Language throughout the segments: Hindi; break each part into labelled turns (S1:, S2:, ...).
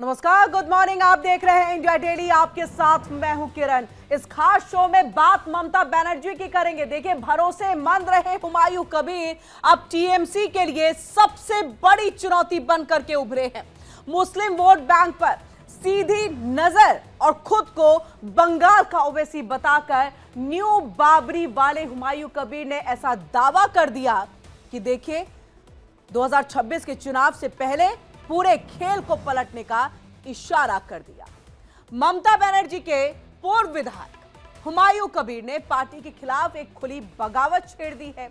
S1: नमस्कार, गुड मॉर्निंग। आप देख रहे हैं इंडिया डेली, आपके साथ मैं हूं किरण। इस खास शो में बात ममता बनर्जी की करेंगे। देखिए, भरोसेमंद रहे हुमायूं कबीर अब टीएमसी के लिए सबसे बड़ी चुनौती बनकर के उभरे हैं। मुस्लिम वोट बैंक पर सीधी नजर और खुद को बंगाल का ओवैसी बताकर न्यू बाबरी वाले हुमायूं कबीर ने ऐसा दावा कर दिया कि देखिए 2026 के चुनाव से पहले पूरे खेल को पलटने का इशारा कर दिया। ममता बनर्जी के पूर्व विधायक हुमायूं कबीर ने पार्टी के खिलाफ एक खुली बगावत छेड़ दी है।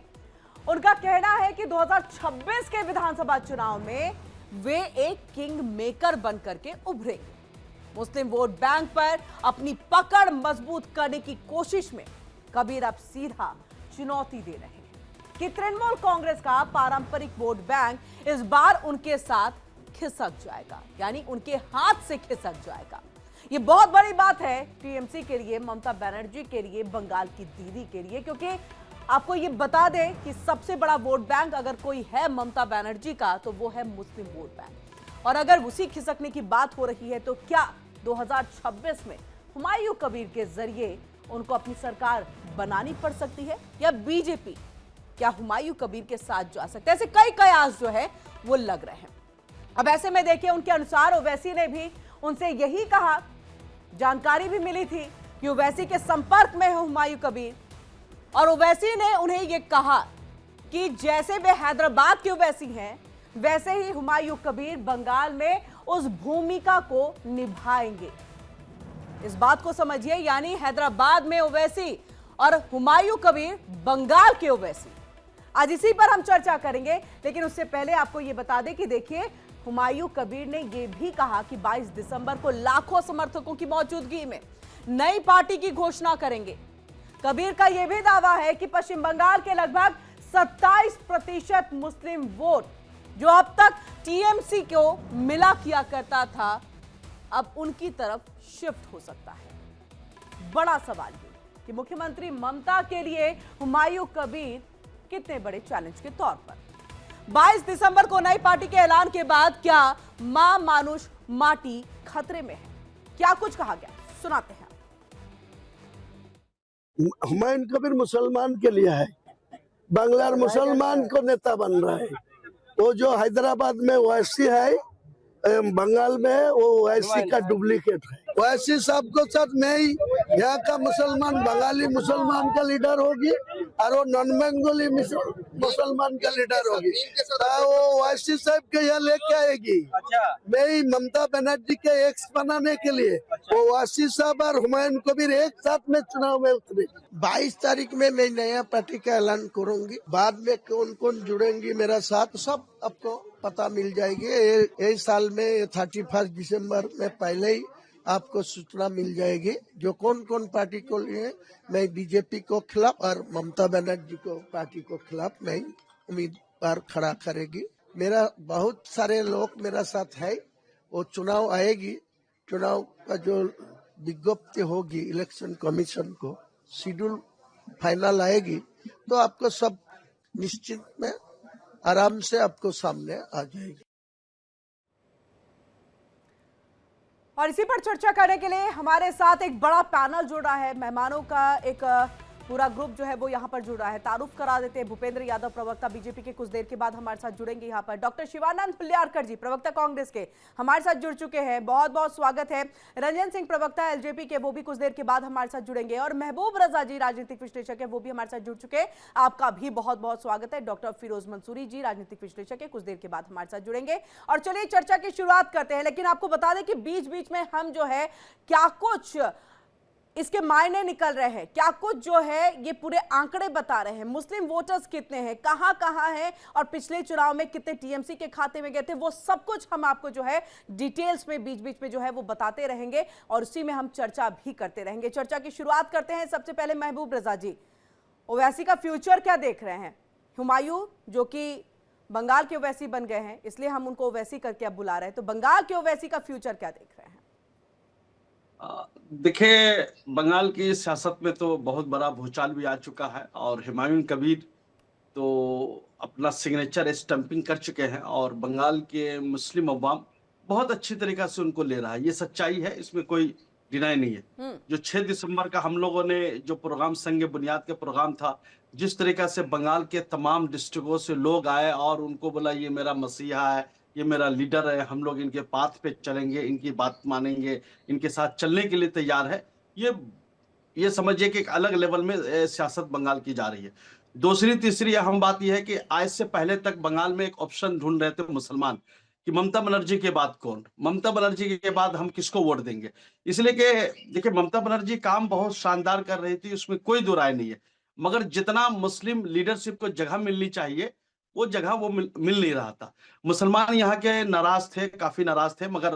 S1: उनका कहना है कि 2026 के विधानसभा चुनाव में वे एक किंग मेकर बनकर के उभरेंगे। मुस्लिम वोट बैंक पर अपनी पकड़ मजबूत करने की कोशिश में कबीर अब सीधा चुनौती दे रहे हैं कि तृणमूल कांग्रेस का पारंपरिक वोट बैंक इस बार उनके साथ खिसक जाएगा, यानी उनके हाथ से खिसक जाएगा। ये बहुत बड़ी बात है टीएमसी के लिए, ममता बनर्जी के लिए, बंगाल की दीदी के लिए, क्योंकि आपको ये बता दें कि सबसे बड़ा वोट बैंक अगर कोई है ममता बनर्जी का तो वो है मुस्लिम वोट बैंक। और अगर उसी खिसकने की बात हो रही है तो क्या 2026 में हुमायूं कबीर के जरिए उनको अपनी सरकार बनानी पड़ सकती है, या बीजेपी क्या हुमायूं कबीर के साथ जा सकते हैं? ऐसे कई कयास जो है वो लग रहे हैं। अब ऐसे में देखिए, उनके अनुसार ओवैसी ने भी उनसे यही कहा। जानकारी भी मिली थी कि ओवैसी के संपर्क में है हुमायूं कबीर, और ओवैसी ने उन्हें यह कहा कि जैसे वे हैदराबाद के ओवैसी हैं वैसे ही हुमायूं कबीर बंगाल में उस भूमिका को निभाएंगे। इस बात को समझिए, यानी हैदराबाद में ओवैसी और हुमायूं कबीर बंगाल के ओवैसी। आज इसी पर हम चर्चा करेंगे, लेकिन उससे पहले आपको यह बता दें कि देखिए, हुमायूं कबीर ने यह भी कहा कि 22 दिसंबर को लाखों समर्थकों की मौजूदगी में नई पार्टी की घोषणा करेंगे। कबीर का यह भी दावा है कि पश्चिम बंगाल के लगभग 27% मुस्लिम वोट जो अब तक टीएमसी को मिला किया करता था, अब उनकी तरफ शिफ्ट हो सकता है। बड़ा सवाल ये कि मुख्यमंत्री ममता के लिए हुमायूं कबीर कितने बड़े चैलेंज के तौर पर। 22 दिसंबर को नई पार्टी के ऐलान के बाद क्या मां मानुष माटी खतरे में है? क्या कुछ कहा गया, सुनाते हैं।
S2: हुमायूं कबीर मुसलमान के लिए है, बांग्लार मुसलमान को नेता बन रहा है। वो जो हैदराबाद में ओवैसी है, बंगाल में वो ओवैसी का डुप्लीकेट है। ओवैसी साहब को साथ में ही यहाँ का मुसलमान बंगाली मुसलमान का लीडर होगी और वो नॉन बंगाली मुसलमान का लीडर होगी। वो ओवैसी साहब के यहाँ लेके आएगी। मैं ही ममता बनर्जी के एक्स बनाने के लिए वो ओवैसी साहब और हुमायूं कबीर एक साथ में चुनाव में उतरे। 22 तारीख में मैं नया पार्टी का ऐलान करूंगी। बाद में कौन कौन जुड़ेंगी मेरा साथ, सब आपको पता मिल जाएगी। ये साल में 31 दिसंबर में पहले ही आपको सूचना मिल जाएगी जो कौन कौन पार्टी को लिए। मैं बीजेपी को खिलाफ और ममता बनर्जी को पार्टी को खिलाफ मैं उम्मीदवार खड़ा करेगी। मेरा बहुत सारे लोग मेरा साथ है। वो चुनाव आएगी, चुनाव का जो विज्ञप्ति होगी इलेक्शन कमीशन को, शेड्यूल फाइनल आएगी तो आपको सब निश्चित में आराम से आपको सामने आ जाएगी।
S1: और इसी पर चर्चा करने के लिए हमारे साथ एक बड़ा पैनल जुड़ा है। मेहमानों का एक पूरा ग्रुप जो है वो यहाँ पर जुड़ा है। तारुफ करा देते हैं, भूपेंद्र यादव प्रवक्ता बीजेपी के कुछ देर के बाद हमारे साथ जुड़ेंगे। यहाँ पर डॉक्टर शिवानंद हुल्ल्यारकर जी प्रवक्ता कांग्रेस के हमारे साथ जुड़ चुके हैं, बहुत बहुत स्वागत है। रंजन सिंह प्रवक्ता एलजेपी के, वो भी कुछ देर के बाद हमारे साथ जुड़ेंगे। और महबूब रजा जी राजनीतिक विश्लेषक है, वो भी हमारे साथ जुड़ चुके हैं, आपका भी बहुत बहुत स्वागत है। डॉक्टर फिरोज मंसूरी जी राजनीतिक विश्लेषक है, कुछ देर के बाद हमारे साथ जुड़ेंगे। और चलिए चर्चा की शुरुआत करते हैं, लेकिन आपको बता दें कि बीच बीच में हम जो है क्या कुछ इसके मायने निकल रहे हैं, क्या कुछ जो है ये पूरे आंकड़े बता रहे हैं। मुस्लिम वोटर्स कितने हैं, कहां हैं, और पिछले चुनाव में कितने टीएमसी के खाते में गए थे, वो सब कुछ हम आपको जो है डिटेल्स में बीच बीच में जो है वो बताते रहेंगे और उसी में हम चर्चा भी करते रहेंगे। चर्चा की शुरुआत करते हैं। सबसे पहले महबूब रजा जी, ओवैसी का फ्यूचर क्या देख रहे हैं? हुमायूं जो कि बंगाल के ओवैसी बन गए हैं, इसलिए हम उनको ओवैसी करके अब बुला रहे हैं, तो बंगाल के ओवैसी का फ्यूचर क्या देख रहे हैं?
S3: देखिए, बंगाल की सियासत में तो बहुत बड़ा भूचाल भी आ चुका है और हुमायूं कबीर तो अपना सिग्नेचर स्टंपिंग कर चुके हैं और बंगाल के मुस्लिम अवाम बहुत अच्छी तरीका से उनको ले रहा है। ये सच्चाई है, इसमें कोई डिनाई नहीं है। जो 6 दिसंबर का हम लोगों ने जो प्रोग्राम संग बुनियाद का प्रोग्राम था, जिस तरीका से बंगाल के तमाम डिस्ट्रिक्टों से लोग आए और उनको बोला ये मेरा मसीहा है, ये मेरा लीडर है, हम लोग इनके पाथ पे चलेंगे, इनकी बात मानेंगे, इनके साथ चलने के लिए तैयार है। ये समझिए कि एक अलग लेवल में सियासत बंगाल की जा रही है। दूसरी तीसरी अहम बात यह है कि आज से पहले तक बंगाल में एक ऑप्शन ढूंढ रहे थे मुसलमान कि ममता बनर्जी के बाद कौन, ममता बनर्जी के बाद हम किसको वोट देंगे। इसलिए कि देखिए ममता बनर्जी काम बहुत शानदार कर रही थी, उसमें कोई दो राय नहीं है, मगर जितना मुस्लिम लीडरशिप को जगह मिलनी चाहिए वो जगह वो मिल नहीं रहा था। मुसलमान यहाँ के नाराज थे, काफी नाराज थे, मगर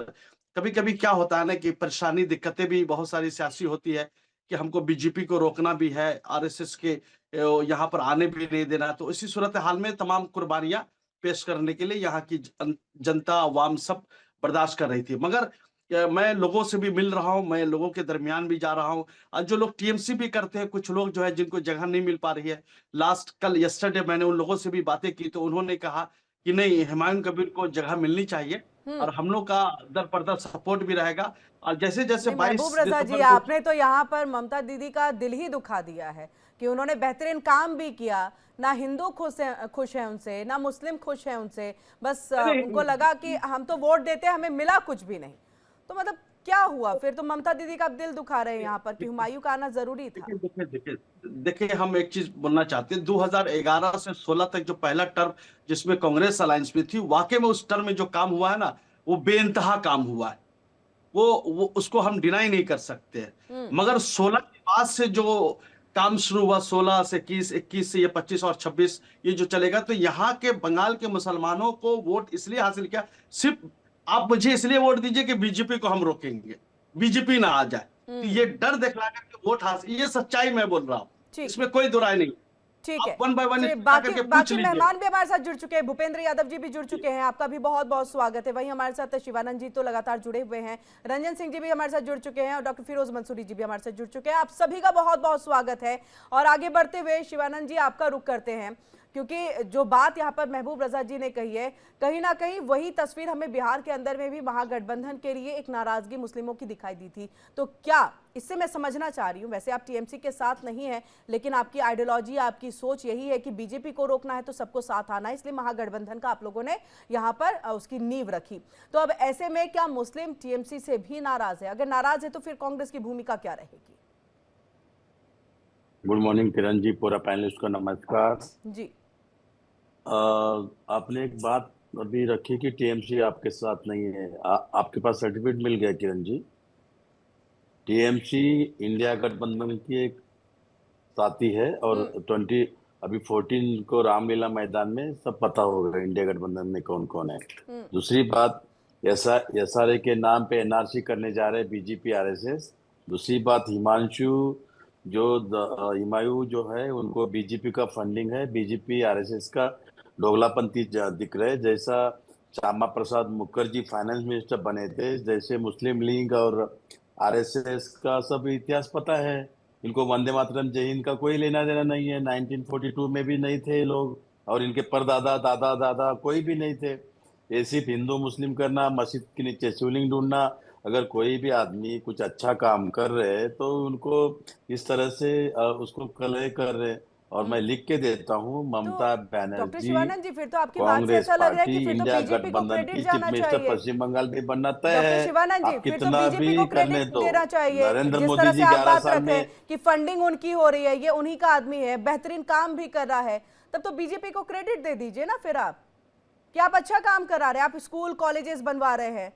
S3: कभी कभी क्या होता है ना कि परेशानी दिक्कतें भी बहुत सारी सियासी होती है कि हमको बीजेपी को रोकना भी है, आरएसएस के यहाँ पर आने भी नहीं देना। तो इसी सूरत हाल में तमाम कुर्बानियां पेश करने के लिए यहाँ की जनता अवाम सब बर्दाश्त कर रही थी। मगर मैं लोगों से भी मिल रहा हूं, मैं लोगों के दरमियान भी जा रहा हूं, और जो लोग टीएमसी भी करते हैं, कुछ लोग जो है जिनको जगह नहीं मिल पा रही है, कल यस्टरडे मैंने उन लोगों से भी बातें की तो उन्होंने कहा कि नहीं, हुमायूं कबीर को जगह मिलनी चाहिए और हम लोग का दर पर्दा सपोर्ट भी रहेगा। और जैसे जैसे
S1: महबूब रजा जी, आपने तो यहाँ पर ममता दीदी का दिल ही दुखा दिया है कि उन्होंने बेहतरीन काम भी किया, ना हिंदू खुश है उनसे, ना मुस्लिम खुश है उनसे, बस उनको लगा कि हम तो वोट देते हैं, हमें मिला कुछ भी नहीं। तो मतलब क्या हुआ फिर? तो ममता दीदी का दिल दुखा रहे हैं यहाँ पर कि हुमायूं का आना जरूरी था।
S3: देखिए हम एक चीज बोलना चाहते हैं, 2011 से 16 तक जो पहला टर्म जिसमें कांग्रेस अलायंस में थी, वाकई में उस टर्म में जो काम हुआ है ना, वो बेइंतहा काम हुआ है, वो उसको हम डिनाई नहीं कर सकते। मगर 16 के बाद से जो काम शुरू हुआ, 16 से 21, 21 से ये 25 और 26 ये जो चलेगा, तो यहाँ के बंगाल के मुसलमानों को वोट इसलिए हासिल किया, सिर्फ आप मुझे इसलिए वोट दीजिए कि बीजेपी को हम रोकेंगे, बीजेपी ना आ जाए, तो ये डर दिखला करके वोट हासिल, ये सच्चाई मैं बोल रहा हूँ, इसमें कोई दो राय नहीं।
S1: ठीक है,
S3: वन बाय वन
S1: बाकी मेहमान भी हमारे साथ जुड़ चुके हैं, भूपेंद्र यादव जी भी जुड़ चुके हैं, आपका भी बहुत बहुत स्वागत है। वहीं हमारे साथ शिवानंद जी तो लगातार जुड़े हुए हैं, रंजन सिंह जी भी हमारे साथ जुड़ चुके हैं और डॉक्टर फिरोज मंसूरी जी भी हमारे साथ जुड़ चुके हैं। आप सभी का बहुत बहुत स्वागत है। और आगे बढ़ते हुए शिवानंद जी आपका रुख करते हैं, क्योंकि जो बात यहाँ पर महबूब रजा जी ने कही है, कहीं ना कहीं वही तस्वीर हमें बिहार के अंदर में भी महागठबंधन के लिए एक नाराजगी मुस्लिमों की दिखाई दी थी। तो क्या इससे मैं समझना चाह रही हूँ, वैसे आप टीएमसी के साथ नहीं है, लेकिन आपकी आइडियोलॉजी, आपकी सोच यही है कि बीजेपी को रोकना है तो सबको साथ आना है, इसलिए महागठबंधन का आप लोगों ने यहाँ पर उसकी नींव रखी। तो अब ऐसे में क्या मुस्लिम टीएमसी से भी नाराज है? अगर नाराज है तो फिर कांग्रेस की भूमिका क्या रहेगी?
S4: गुड मॉर्निंग किरण जी, पूरा पैनलिस्ट को नमस्कार
S1: जी।
S4: आपने एक बात अभी रखी कि टीएमसी आपके साथ नहीं है। आपके पास सर्टिफिकेट मिल गया किरण जी? टीएमसी इंडिया गठबंधन की एक साथी है और 14 को रामलीला मैदान में सब पता होगा इंडिया गठबंधन में कौन कौन है। दूसरी बात, एसआरए के नाम पे एनआरसी करने जा रहे बीजेपी आरएसएस। दूसरी बात, हुमायूं जो है उनको बीजेपी का फंडिंग है, बीजेपी आरएसएस का दोगलापंथी दिख रहे। जैसा श्यामा प्रसाद मुखर्जी फाइनेंस मिनिस्टर बने थे, जैसे मुस्लिम लीग और आरएसएस का सब इतिहास पता है। इनको वंदे मातरम जय हिंद का कोई लेना देना नहीं है। 1942 में भी नहीं थे लोग, और इनके परदादा दादा दादा कोई भी नहीं थे। ये सिर्फ हिंदू मुस्लिम करना, मस्जिद के नीचे शिवलिंग ढूंढना। अगर कोई भी आदमी कुछ अच्छा काम कर रहे हैं तो उनको इस तरह से उसको कलह कर रहे। और मैं लिख के देता हूँ, ममता बनर्जी कांग्रेस पार्टी इंडिया गठबंधन की चीफ मिनिस्टर पश्चिम बंगाल भी बनना तय है। आप कितना भी करने दो, नरेंद्र मोदी जी 11 साल में
S1: कि फंडिंग उनकी हो रही है, ये उन्हीं का आदमी है, बेहतरीन काम भी कर रहा है, तब तो बीजेपी को क्रेडिट दे दीजिए ना फिर आप, कि आप अच्छा काम करा रहे हैं, आप स्कूल कॉलेजेस बनवा रहे हैं।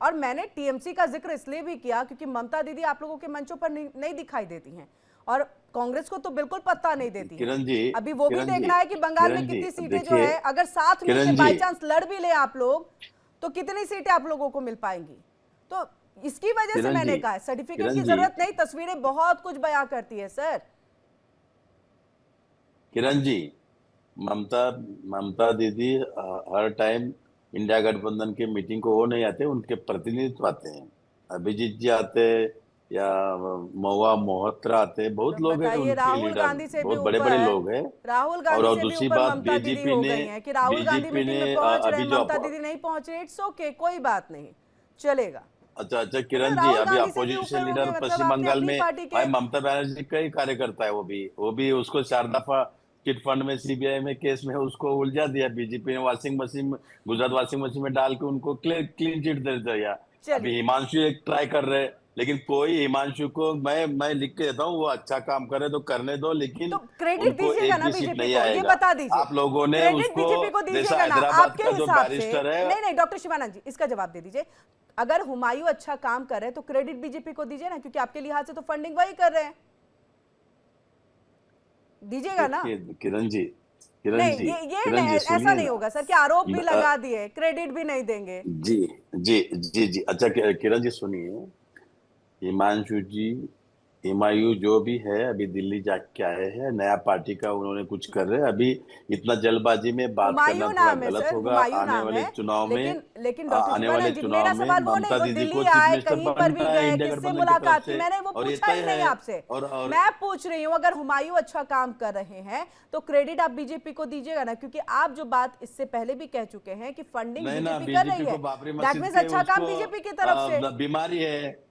S1: और मैंने टीएमसी का जिक्र इसलिए भी किया क्योंकि ममता दीदी आप लोगों के मंचों पर नहीं दिखाई देती हैं, और कांग्रेस को तो बिल्कुल पत्ता नहीं देती है। अभी वो भी देखना है कि बंगाल में कितनी सीटें जो है, अगर साथ में बाई चांस लड़ भी ले आप लोग, तो कितनी सीटें आप लोगों को मिल पाएंगी। तो इसकी वजह से मैंने कहा सर्टिफिकेट की जरूरत नहीं, तस्वीरें बहुत कुछ बयां करती है सर।
S4: किरण जी, ममता दीदी हर टाइम इंडिया गठबंधन की मीटिंग को वो नहीं आते, उनके प्रतिनिधित्व आते हैं। अभिजीत जी आते या महुआ मोहत्रा आते, बहुत लोग हैं उनके लीडर, बहुत बड़े बड़े लोग हैं।
S1: राहुल गांधी
S4: और दूसरी बात, बीजेपी ने
S1: कि राहुल गांधी मीटिंग में पहुंच रहे हैं, ममता दीदी नहीं पहुंचे, इट्स ओके, कोई बात नहीं, चलेगा।
S4: अच्छा किरण जी,
S1: राहुल
S4: अभी
S1: गांधी से भी
S4: अपोजिशन
S1: ऊपर
S4: लीडर
S1: होंगे, मतलब
S4: पश्चिम
S1: आपने
S4: बंगाल
S1: अपनी
S4: में
S1: पार्टी के।
S4: भाई ममता बनर्जी का ही कार्यकर्ता है। वो भी उसको 4 दफा चिट फंड में, सीबीआई में केस में उसको उलझा दिया बीजेपी ने। वॉशिंग मशीन में, गुजरात वॉशिंग मशीन में डाल के उनको क्लीन चिट दे दिया। अभी
S1: चलिए,
S4: हिमांशु एक ट्राई कर रहे हैं, लेकिन कोई हिमांशु को मैं लिख के देता हूँ, वो अच्छा काम करे तो करने दो,
S1: तो
S4: लेकिन
S1: क्रेडिट
S4: उनको
S1: दीजिएगा
S4: एक
S1: ना
S4: भी सीट
S1: बीजेपी
S4: नहीं
S1: को, ये
S4: आएगा।
S1: बता दीजिए।
S4: आप लोगों ने
S1: क्रेडिट
S4: उसको,
S1: बीजेपी को
S4: जैसा
S1: दीजिएगा ना
S4: हैदराबाद
S1: आपके
S4: का जो
S1: हिसाब से।
S4: बैरिस्टर है।
S1: नहीं नहीं डॉक्टर शिवानंद जी, इसका जवाब दे दीजिए। अगर हुमायूं अच्छा काम कर रहे हैं तो क्रेडिट बीजेपी को दीजिए ना, क्योंकि आपके लिहाज से तो फंडिंग वही कर रहे हैं, दीजिएगा ना।
S4: किरण जी,
S1: नहीं, ये नहीं, ऐसा
S4: सुनिए
S1: नहीं
S4: ना।
S1: होगा सर कि आरोप भी लगा दिए, क्रेडिट भी नहीं देंगे।
S4: जी जी। अच्छा किरण जी सुनिए, हिमांशु जी, हिमायू जो भी है अभी दिल्ली जाके आए हैं, नया पार्टी का उन्होंने कुछ कर रहे हैं। अभी इतना जल्दबाजी में बात करना
S1: हुमायूं
S4: थोड़ा
S1: नाम है
S4: गलत
S1: सर,
S4: होगा।
S1: हुमायूं
S4: आने
S1: नाम
S4: वाले
S1: है।
S4: चुनाव में,
S1: लेकिन डॉक्टर
S4: आने वाले
S1: शिवानंद जी,
S4: चुनाव
S1: मेरा
S4: में
S1: सवाल वो नहीं,
S4: ममता
S1: वो
S4: दीदी
S1: दिल्ली
S4: को चीफ
S1: आए,
S4: मिनिस्टर
S1: कहीं पर भी
S4: बनना है
S1: गए,
S4: इंडिया
S1: किससे
S4: गठबंधन की तरफ
S1: मुलाकात की,
S4: से,
S1: मैंने वो
S4: और ये
S1: पूछा ही
S4: तय
S1: नहीं
S4: है।
S1: आपसे।
S4: और
S1: मैं पूछ रही हूँ, अगर हुमायूं अच्छा काम कर रहे हैं तो क्रेडिट आप बीजेपी को दीजिएगा ना, क्योंकि आप जो बात इससे पहले भी कह चुके हैं कि फंडिंग
S4: नहीं ना,
S1: बीजेपी कर रही
S4: बीजेपी
S1: है,
S4: को बाबरी
S1: दैट
S4: मस्जिद
S1: मींस
S4: के
S1: अच्छा काम
S4: उसको
S1: बीजेपी की तरफ से।
S4: बीमारी है।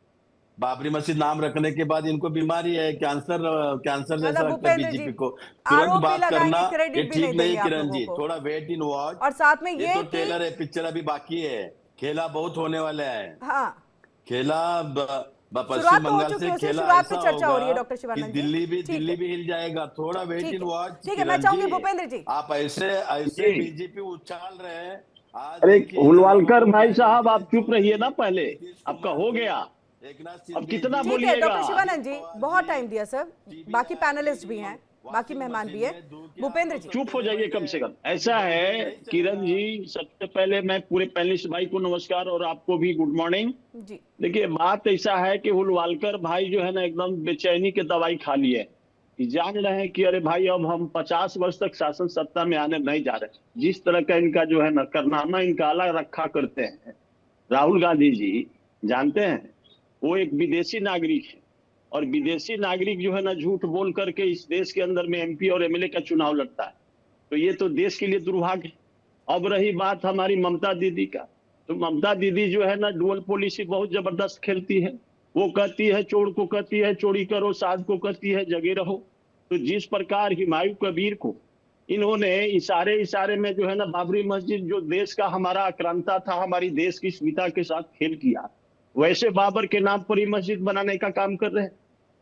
S4: बाबरी मस्जिद नाम रखने के बाद इनको बीमारी है, कैंसर जैसा
S1: मतलब
S4: लगता है
S1: भूपेंद्र जी
S4: बीजेपी को। तुरंत
S1: आरोप भी
S4: बात करना
S1: लगाएंगे,
S4: ये
S1: क्रेडिट भी नहीं
S4: ठीक
S1: देंगे
S4: नहीं।
S1: आप
S4: किरण
S1: लोगों
S4: जी
S1: को।
S4: थोड़ा वेट इन वॉच।
S1: और साथ में
S4: ये
S1: ये
S4: तो
S1: कि
S4: ट्रेलर है, पिक्चर अभी बाकी है। खेला बहुत होने वाला है।
S1: हाँ,
S4: खेला
S1: शुरुआत
S4: पश्चिम
S1: तो हो
S4: बंगाल
S1: चुकी
S4: से
S1: है, उसी
S4: खेला
S1: शुरुआत पे
S4: ऐसा
S1: चर्चा हो
S4: होगा
S1: रही है डॉक्टर
S4: कि
S1: शिवानंद जी। ठीक
S4: दिल्ली
S1: है,
S4: भी हिल जाएगा। थोड़ा वेट इन वॉच
S1: ठीक है, मैं
S4: किरण
S1: चाहूंगी
S4: जी।
S1: भूपेंद्र जी।
S4: आप ऐसे ऐसे
S5: जी।
S4: बीजेपी उछाल रहे हैं। आज
S5: अरे
S4: देखिए चुनावों
S5: हुलवालकर
S4: को
S5: भाई साहब,
S4: गारंटी है।
S5: आप चुप रहिए ना,
S4: चौधरी
S5: पहले
S4: नीतीश
S5: आपका
S4: कुमार
S5: हो
S4: जी,
S5: गया।
S4: एकनाथ
S5: अब
S4: शिंदे
S5: कितना
S4: जी,
S1: ठीक है
S5: बोलिएगा।
S1: डॉक्टर शिवानंद जी,
S4: पवार
S1: बहुत
S4: जी,
S1: टाइम दिया सर, बाकी पैनलिस्ट भी हैं, बाकी मेहमान भी हैं। भूपेंद्र जी,
S5: चुप हो जाइए कम से कम। ऐसा है किरण जी, सबसे पहले मैं पूरे पैनलिस्ट भाई को नमस्कार और आपको भी गुड मॉर्निंग।
S1: जी
S5: देखिए बात ऐसा है कि हुलवालकर भाई जो है ना एकदम बेचैनी के दवाई खा लिए, कि जान रहे हैं कि अरे भाई अब हम 50 वर्ष तक शासन सत्ता में आने नहीं जा रहे। जिस तरह का इनका जो है ना कारनामा इनका अलग रखा करते हैं राहुल गांधी जी, जानते हैं वो एक विदेशी नागरिक है, और विदेशी नागरिक जो है ना झूठ बोल करके इस देश के अंदर में एमपी और एमएलए का चुनाव लड़ता है, तो ये तो देश के लिए दुर्भाग्य है। अब रही बात हमारी ममता दीदी का, तो ममता दीदी जो है ना डुअल पॉलिसी बहुत जबरदस्त खेलती है। वो कहती है चोर को कहती है चोरी करो, साध को कहती है जगे रहो। तो जिस प्रकार हुमायूं कबीर को इन्होंने इशारे इशारे में जो है ना बाबरी मस्जिद, जो देश का हमारा आक्रांता था, हमारी देश की स्मिता के साथ खेल किया, वैसे बाबर के नाम पर ही मस्जिद बनाने का काम कर रहे हैं।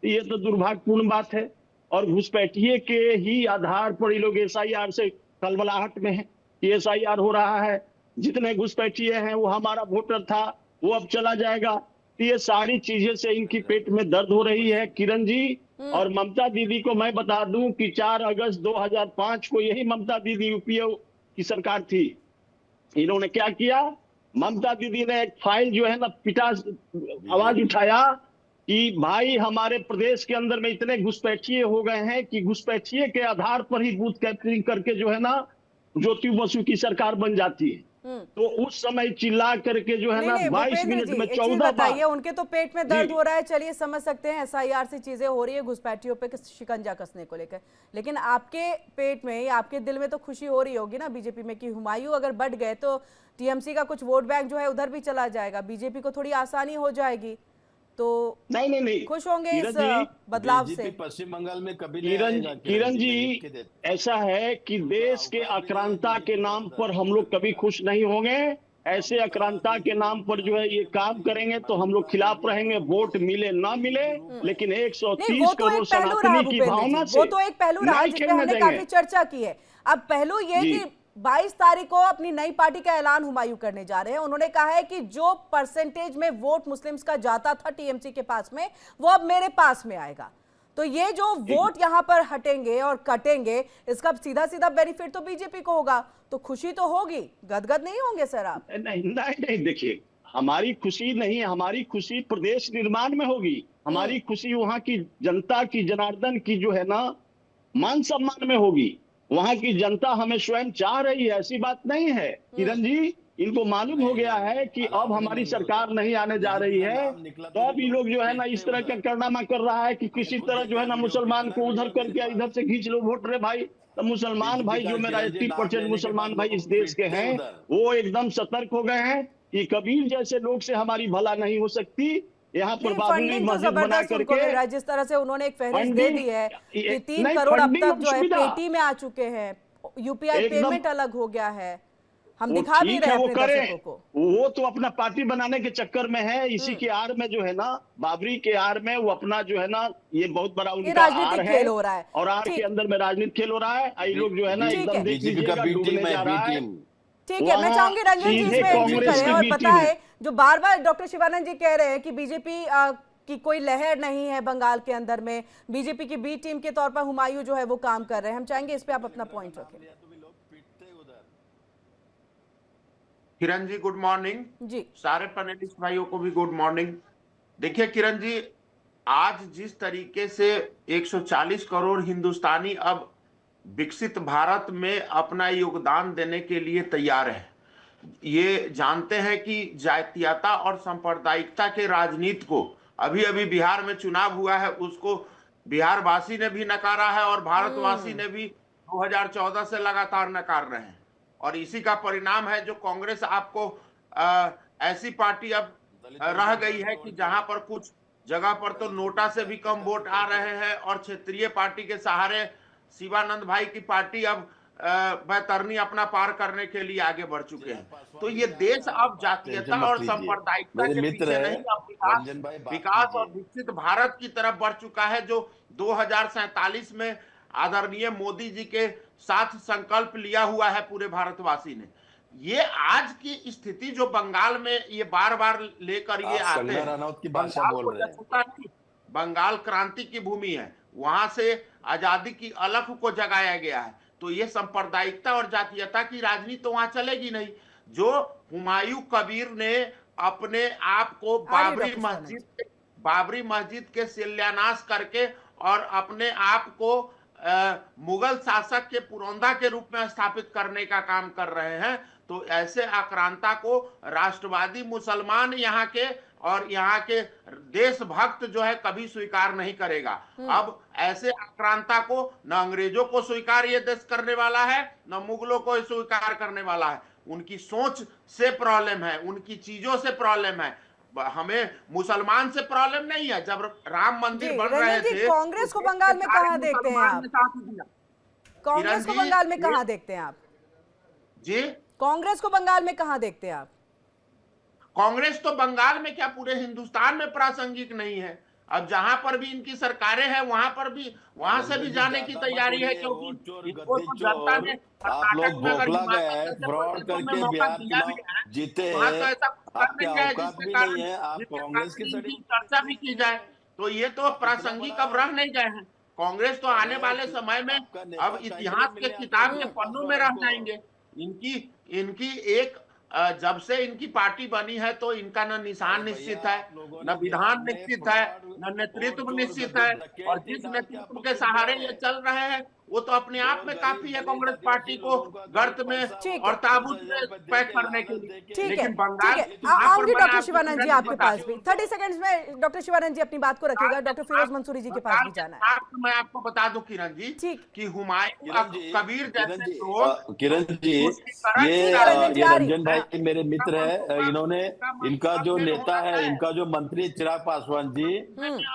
S5: ये तो दुर्भाग्यपूर्ण बात है। और घुसपैठिए के ही आधार पर ये लोग एसआईआर से खलबलाहट में है कि एसआईआर हो रहा है, जितने घुसपैठिए हैं वो हमारा वोटर था, वो अब चला जाएगा। तो ये सारी चीजें से इनकी पेट में दर्द हो रही है किरण जी। और ममता दीदी को मैं बता दूं कि 4 अगस्त 2005 को यही ममता दीदी यूपीए की सरकार थी, इन्होंने क्या किया, ममता दीदी ने एक फाइल जो है ना पिटा, आवाज उठाया कि भाई हमारे प्रदेश के अंदर में इतने घुसपैठिए हो गए हैं कि घुसपैठिए के आधार पर ही बूथ कैप्चरिंग करके जो है ना ज्योति बसु की सरकार बन जाती है। तो उस समय चिल्ला करके जो है ना 22 मिनट में 14
S1: बताइए, उनके तो पेट में दर्द हो रहा है, चलिए समझ सकते हैं, एसआईआर से चीजें हो रही है घुसपैठियों पे शिकंजा कसने को लेकर, लेकिन आपके पेट में या आपके दिल में तो खुशी हो रही होगी ना बीजेपी में कि हुमायूं अगर बढ़ गए तो टीएमसी का कुछ वोट बैंक जो है उधर भी चला जाएगा, बीजेपी को थोड़ी आसानी हो जाएगी, तो
S5: नहीं
S1: खुश होंगे इस बदलाव से।
S4: पश्चिम बंगाल में कभी
S5: किरण जी ऐसा है कि देश के आक्रांता के नाम पर हम लोग कभी खुश नहीं होंगे। ऐसे आक्रांता के नाम पर जो है ये काम करेंगे तो हम लोग खिलाफ रहेंगे, वोट मिले ना मिले, लेकिन 130 करोड़ सनातनी की भावना से
S1: वो तो एक पहलू रहा जिस पे हमने काफी चर्चा की है। अब पहलू ये कि 22 तारीख को अपनी नई पार्टी का ऐलान हुमायूं करने जा रहे हैं। उन्होंने कहा है कि जो परसेंटेज में वोट मुस्लिम्स का जाता था टीएमसी के पास में, वो अब मेरे पास में आएगा। तो ये जो वोट यहां पर हटेंगे और कटेंगे, इसका सीधा सीधा बेनिफिट तो बीजेपी को होगा, तो खुशी तो होगी, गदगद नहीं होंगे सर आप?
S5: नहीं, देखिए हमारी खुशी नहीं, हमारी खुशी प्रदेश निर्माण में होगी। हमारी खुशी वहां की जनता की, जनार्दन की जो है ना मान सम्मान में होगी। वहां की जनता हमें स्वयं चाह रही है, ऐसी बात नहीं है किरण जी। इनको मालूम हो गया है कि अब हमारी सरकार नहीं आने जा रही है, तो अब ये लोग जो है ना इस तरह का कारनामा कर रहा है कि किसी तरह जो है ना मुसलमान को उधर करके इधर से खींच लो वोट रे भाई। तो मुसलमान भाई जो मेरा 80% मुसलमान भाई इस देश के हैं, वो एकदम सतर्क हो गए हैं। कि कबीर जैसे लोग से हमारी भला नहीं हो सकती। यहाँ पर बाबरी
S1: फंडिंग तो
S5: मस्जिद बना
S1: जबरदस्त उनको मिल
S5: करके
S1: रहा है, जिस तरह से उन्होंने एक फहरिस्त दे
S5: फंडिंग
S1: दी है कि 3
S5: नहीं,
S1: करोड़ अब
S5: फंडिंग
S1: तक
S5: अब
S1: जो है
S5: सुविधा
S1: पेटी में आ चुके हैं, यूपीआई
S5: एकदम
S1: पेमेंट अलग हो गया है, हम
S5: वो
S1: दिखा भी
S5: ठीक
S1: रहे
S5: है,
S1: हैं
S5: वो
S1: अपने
S5: करें।
S1: दर्शकों को।
S5: वो तो अपना पार्टी बनाने के चक्कर में है, इसी के आड़ में जो है ना, बाबरी के आड़ में वो अपना जो है ना, ये बहुत बड़ा
S1: ये
S5: उनका आड़
S1: राजनीतिक
S5: है
S1: खेल हो रहा है।
S5: और आड़ के
S1: ठीक
S5: अंदर में राजनीतिक खेल हो रहा है। ये लोग जो है ना
S1: ठीक है।
S5: एकदम देख
S4: बीजेपी का
S5: लीजिएगा
S4: बी टीम
S5: डूबने
S4: है,
S5: जा
S4: बी
S5: रहा है।
S4: टीम।
S1: ठीक है, मैं
S5: वहाँ
S1: चाहूंगी रंजन जी
S5: सीधे
S1: इसमें एंट्री
S5: कांग्रेस
S1: करें
S5: की
S1: और
S5: बी टीम है।
S1: बताएं, जो बार बार डॉक्टर शिवानंद जी कह रहे हैं कि बीजेपी की कोई लहर नहीं है बंगाल के अंदर में, बीजेपी की बी टीम के तौर पर हुमायूं जो है वो काम कर रहे हैं, हम चाहेंगे इस पे आप अपना पॉइंट रखें।
S6: किरण जी गुड मॉर्निंग
S1: जी
S6: सारे पैनलिस्ट भाइयों को भी गुड मॉर्निंग। देखिए किरण जी, आज जिस तरीके से 140 करोड़ हिंदुस्तानी अब विकसित भारत में अपना योगदान देने के लिए तैयार है, ये जानते हैं कि जातीयता और सांप्रदायिकता के राजनीति को, अभी अभी बिहार में चुनाव हुआ है, उसको बिहार वासी ने भी नकारा है और भारतवासी ने भी 2014 से लगातार नकार रहे हैं। और इसी का परिणाम है जो कांग्रेस आपको ऐसी पार्टी अब रह गई है कि जहां पर कुछ जगह पर तो नोटा से भी कम वोट आ रहे हैं और क्षेत्रीय पार्टी के सहारे शिवानंद भाई की पार्टी अब बैतरनी अपना पार करने के लिए आगे बढ़ चुके हैं। तो ये देश अब जातीयता और सांप्रदायिकता के पीछे नहीं, अब विकास और विकसित भारत की तरफ बढ़ चुका है, जो 2047 में आदरणीय मोदी जी के साथ संकल्प लिया हुआ है पूरे भारतवासी ने। ये आज की स्थिति जो बंगाल में ये बार बार लेकर ये आते हैं, बंगाल क्रांति की भूमि है, वहां से आजादी की अलख को जगाया गया है, तो ये सांप्रदायिकता और जातीयता की राजनीति तो वहां चलेगी नहीं। जो हुमायूं कबीर ने अपने आप को बाबरी मस्जिद के शिलान्यास करके और अपने आप को मुगल शासक के पुरोंदा के रूप में स्थापित करने का काम कर रहे हैं, तो ऐसे आक्रांता को राष्ट्रवादी मुसलमान यहाँ के और यहाँ के देशभक्त जो है कभी स्वीकार नहीं करेगा। अब ऐसे आक्रांता को न अंग्रेजों को स्वीकार ये देश करने वाला है, न मुगलों को स्वीकार करने वाला है। उनकी सोच से प्रॉब्लम है, उनकी चीजों से प्रॉब्लम है, हमें मुसलमान से प्रॉब्लम नहीं है। जब राम मंदिर बन रहे थे,
S1: कांग्रेस को बंगाल में कहां देखते हैं आप? कांग्रेस को बंगाल में कहां देखते हैं आप
S6: जी?
S1: कांग्रेस को बंगाल में कहां देखते हैं आप?
S6: कांग्रेस तो बंगाल में क्या पूरे हिंदुस्तान में प्रासंगिक नहीं है। अब जहां पर भी इनकी सरकारें हैं वहां पर भी, वहां से भी जाने की तैयारी है, क्योंकि इनको तो जनता ने
S4: आप लोग बौखला गए, फ्रॉड करके बिहार चुनाव जीते हैं, आपके औकात भी नहीं है, आप कांग्रेस की
S6: चर्चा भी की जाए तो ये तो प्रासंगिक अब रह नहीं गए हैं। कांग्रेस तो आने वाले समय में अब इतिहास के किताब के पन्नों में रह जाएंगे। इनकी एक जब से इनकी पार्टी बनी है तो इनका न निशान निश्चित है, न विधान निश्चित है, न नेतृत्व निश्चित है, और जिस नेतृत्व के सहारे ये चल रहे हैं वो तो अपने आप में काफी है कांग्रेस पार्टी को गर्त में और ताबूत में पैक करने के लिए।
S1: ठीक है,
S6: बंगाल
S1: आऊंगी डॉक्टर शिवानंद जी आपके पास भी। 30 सेकंड्स में डॉक्टर शिवानंद जी अपनी बात को रखिएगा, डॉक्टर फिरोज मंसूरी जी के पास भी जाना है।
S6: मैं आपको बता दूं किरण जी कि हुमायूं कबीर जैसे लोग,
S4: किरण जी ये रंजन भाई मेरे मित्र है, इन्होंने इनका जो नेता है, इनका जो मंत्री चिराग पासवान जी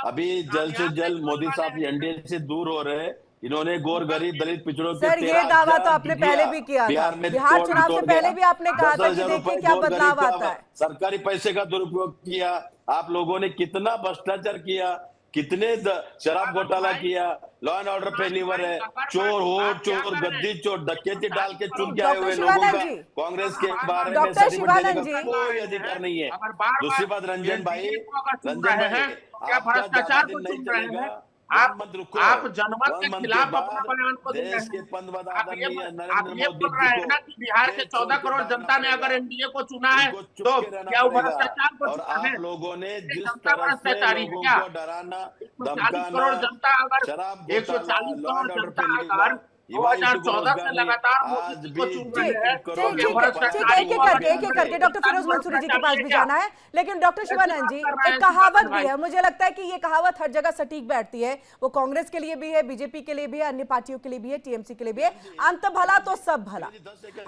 S4: अभी जल्द से जल्द मोदी साहब एनडीए से दूर हो रहे हैं। इन्होंने गोर गरीब दलित पिछड़ों के
S1: सर ये दावा तो आपने पहले भी किया था, बिहार चुनाव से पहले भी आपने कहा था कि देखिए क्या बदलाव आता है।
S4: सरकारी पैसे का दुरुपयोग किया आप लोगों ने, कितना भ्रष्टाचार किया, कितने शराब घोटाला किया, लॉ एंड ऑर्डर फेलिवर है, चोर हो चोर गद्दी चोर डकैती डाल के चुन के आए हुए लोगों का कांग्रेस के बारे में सर्टिफिकेट देने का कोई अधिकार नहीं है। दूसरी बात रंजन भाई
S6: क्या भ्रष्टाचार को चुन रहे हैं आप जनमत के खिलाफ अपना बयान को
S4: देश के
S6: आप ये बोल रहे हैं ना कि बिहार के 14 करोड़ जनता ने अगर एनडीए को चुना है तो क्या वो भ्रष्टाचार को चुना है?
S4: लोगों ने जिस तरह से लोगों को डराना
S6: 140 करोड़ जनता अगर 140 करोड़ जनता अगर 2014 से लगातार मोदी को चुन रहे हैं,
S1: ठीक है, एक एक करके डॉक्टर फिरोज मंसूरी जी के पास भी जाना है। लेकिन डॉक्टर शिवानंद जी, एक कहावत भी है, मुझे लगता है कि ये कहावत हर जगह सटीक बैठती है, वो कांग्रेस के लिए भी है, बीजेपी के लिए भी है, अन्य पार्टियों के लिए भी है, टीएमसी के लिए भी है, अंत भला तो सब भला,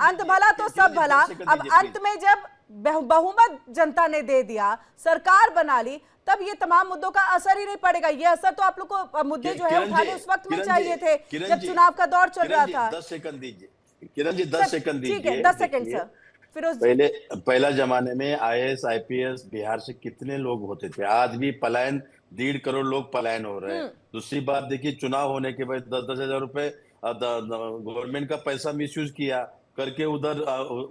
S1: अंत भला तो सब भला। अब अंत में जब बहुमत जनता ने दे दिया, सरकार बना ली, तब ये तमाम मुद्दों का असर ही नहीं पड़ेगा। ये असर तो आप लोग को मुद्दे जो है उठाने उस वक्त में चाहिए थे जब चुनाव का दौर चल रहा था।
S4: 10 सेकंड दीजिए किरण जी, 10 सेकंड दीजिए।
S1: ठीक है, 10 सेकंड सर। फिरोज
S4: पहला जमाने में आईएएस आईपीएस बिहार से कितने लोग होते थे, आज भी पलायन 1.5 करोड़ लोग पलायन हो रहे हैं। दूसरी बात देखिए, चुनाव होने के बाद 10-10 हजार रुपए गवर्नमेंट का पैसा मिसयूज किया करके उधर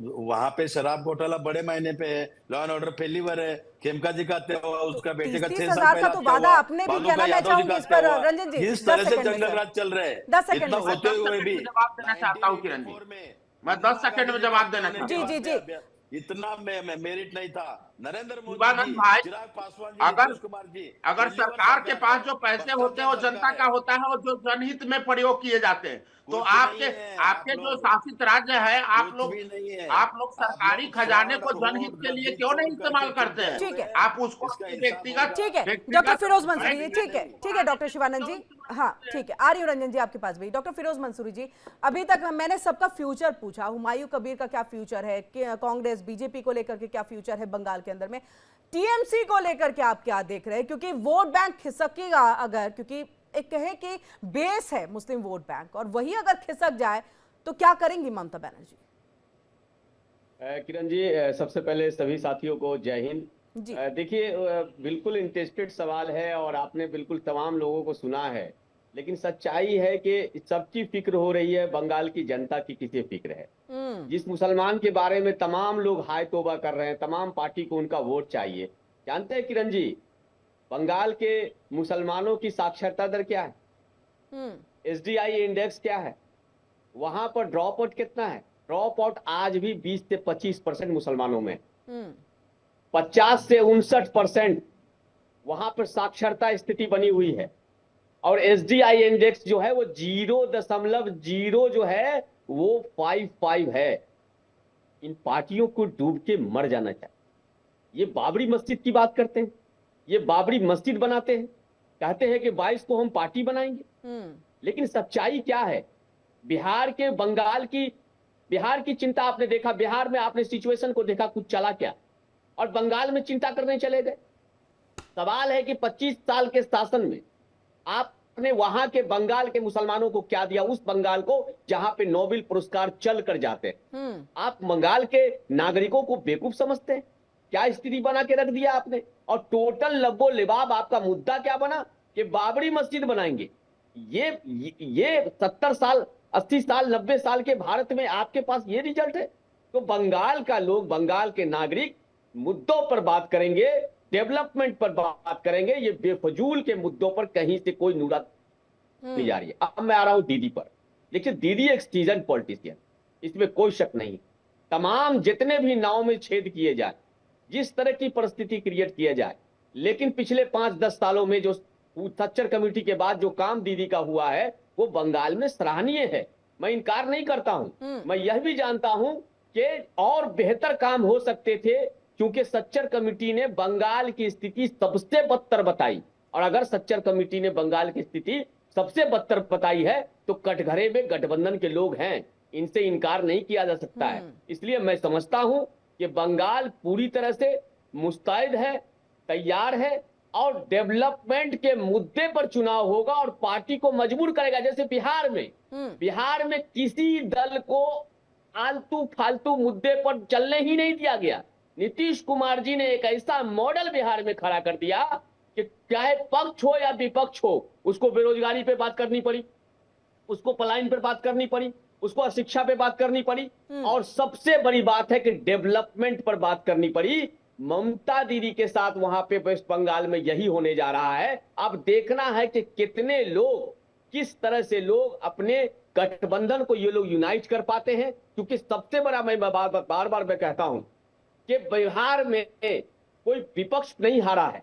S4: वहां पे शराब घोटाला बड़े मायने पे है, लॉ एंड ऑर्डर फेलिवर है। खेमका जी का उसका बेटे का 6 साल
S1: का तो वादा आपने भी किया ना, मैं चाहूंगी इस पर रंजन जी।
S4: जिस तरह से जंगल राज चल रहे हैं,
S1: 10 सेकंड
S4: इतना होते हुए भी
S6: जवाब देना चाहता हूँ किरण जी, मैं 10 सेकंड में जवाब देना चाहता हूँ।
S1: जी जी जी।
S4: इतना मेरिट नहीं था। नरेंद्र मोदी
S6: शिवानंद
S4: जी,
S6: भाई,
S4: चिराग पासवान जी,
S6: अगर
S4: नीतीश कुमार जी,
S6: अगर सरकार के पास जो पैसे होते हैं वो जनता का होता है और जो जनहित में प्रयोग किए जाते हैं, तो आपके जो शासित राज्य है, आप लोग सरकारी खजाने को जनहित के लिए क्यों नहीं इस्तेमाल करते हैं?
S1: ठीक है,
S6: आप उसको व्यक्तिगत,
S1: ठीक है डॉक्टर फिरोज मंसूरी जी, ठीक है डॉक्टर शिवानंद जी, हाँ ठीक है, आ रही हूँ रंजन जी आपके पास भी। डॉक्टर फिरोज मंसूरी जी, अभी तक मैंने सबका फ्यूचर पूछा, हुमायूं कबीर का क्या फ्यूचर है, कांग्रेस बीजेपी को लेकर के क्या फ्यूचर है बंगाल के अंदर में, टीएमसी को लेकर के आप क्या देख रहे हैं, क्योंकि वोट बैंक खिसकेगा अगर, क्योंकि एक कहे कि बेस है मुस्लिम वोट बैंक, और वही अगर खिसक जाए तो क्या करेंगी ममता बनर्जी?
S7: किरण जी, सबसे पहले सभी साथियों को जय हिंद। देखिए, बिल्कुल इंटरेस्टेड सवाल है और आपने बिल्कुल तमाम लोगों को सुना है, लेकिन सच्चाई है कि सबकी फिक्र हो रही है, बंगाल की जनता की किसे फिक्र है। जिस मुसलमान के बारे में तमाम लोग हाय तौबा कर रहे हैं, तमाम पार्टी को उनका वोट चाहिए, जानते हैं किरण जी, बंगाल के मुसलमानों की साक्षरता दर क्या है, SDI इंडेक्स क्या है, वहां पर ड्रॉप आउट कितना है? ड्रॉप आउट आज भी 20 से 25% मुसलमानों में, 50 से 59% वहां पर साक्षरता स्थिति बनी हुई है, और SDI इंडेक्स जो है वो 0.0 जो है वो 55 है। इन पार्टियों को डूब के मर जाना चाहिए। ये बाबरी मस्जिद की बात करते हैं, ये बाबरी मस्जिद बनाते हैं, कहते हैं कि 22 को हम पार्टी बनाएंगे, लेकिन सच्चाई क्या है? बिहार के बंगाल की, बिहार की चिंता आपने देखा, बिहार में आपने सिचुएशन को देखा, कुछ चला क्या, और बंगाल में चिंता करने चले गए। सवाल है कि 25 साल के शासन में आपने वहां के बंगाल के मुसलमानों को क्या दिया, उस बंगाल को जहां पे नोबेल पुरस्कार चल कर जाते हैं। आप बंगाल के नागरिकों को बेवकूफ समझते हैं? क्या स्थिति बना के रख दिया आपने, और टोटल लब्बो लिबाब आपका मुद्दा क्या बना कि बाबरी मस्जिद बनाएंगे। ये 70 साल 80 साल 90 साल के भारत में आपके पास ये रिजल्ट है। तो बंगाल का लोग, बंगाल के नागरिक मुद्दों पर बात करेंगे, डेवलपमेंट पर बात करेंगे, ये बेफजूल के मुद्दों पर कहीं से कोई नूरत नहीं जा रही है। अब मैं आ रहा हूं दीदी पर। देखिए, दीदी एक सीजन पॉलिटिशियन, इसमें कोई शक नहीं। तमाम जितने भी नाव में छेद किए जाए, जिस तरह की परिस्थिति क्रिएट किया जाए, लेकिन पिछले 5-10 सालों में जो सच्चर कमेटी के बाद जो काम दीदी का हुआ है वो बंगाल में सराहनीय है, मैं इनकार नहीं करता हूं। मैं यह भी जानता हूं कि और बेहतर काम हो सकते थे, क्योंकि सच्चर कमेटी ने बंगाल की स्थिति सबसे बदतर बताई, और अगर सच्चर कमेटी ने बंगाल की स्थिति सबसे बदतर बताई है तो कटघरे में गठबंधन के लोग हैं, इनसे इनकार नहीं किया जा सकता है। इसलिए मैं समझता हूं कि बंगाल पूरी तरह से मुस्तैद है, तैयार है, और डेवलपमेंट के मुद्दे पर चुनाव होगा और पार्टी को मजबूर करेगा। जैसे बिहार में किसी दल को आलतू फालतू मुद्दे पर चलने ही नहीं दिया गया। नीतीश कुमार जी ने एक ऐसा मॉडल बिहार में खड़ा कर दिया कि चाहे पक्ष हो या विपक्ष हो, उसको बेरोजगारी पे बात करनी पड़ी, उसको पलायन पर बात करनी पड़ी, उसको शिक्षा पे बात करनी पड़ी, और सबसे बड़ी बात है कि डेवलपमेंट पर बात करनी पड़ी। ममता दीदी के साथ वहां पे वेस्ट बंगाल में यही होने जा रहा है। अब देखना है कि कितने लोग, किस तरह से लोग अपने गठबंधन को ये लोग यूनाइट कर पाते हैं, क्योंकि सबसे बड़ा, मैं बार बार मैं कहता हूं कि बिहार में कोई विपक्ष नहीं हारा है,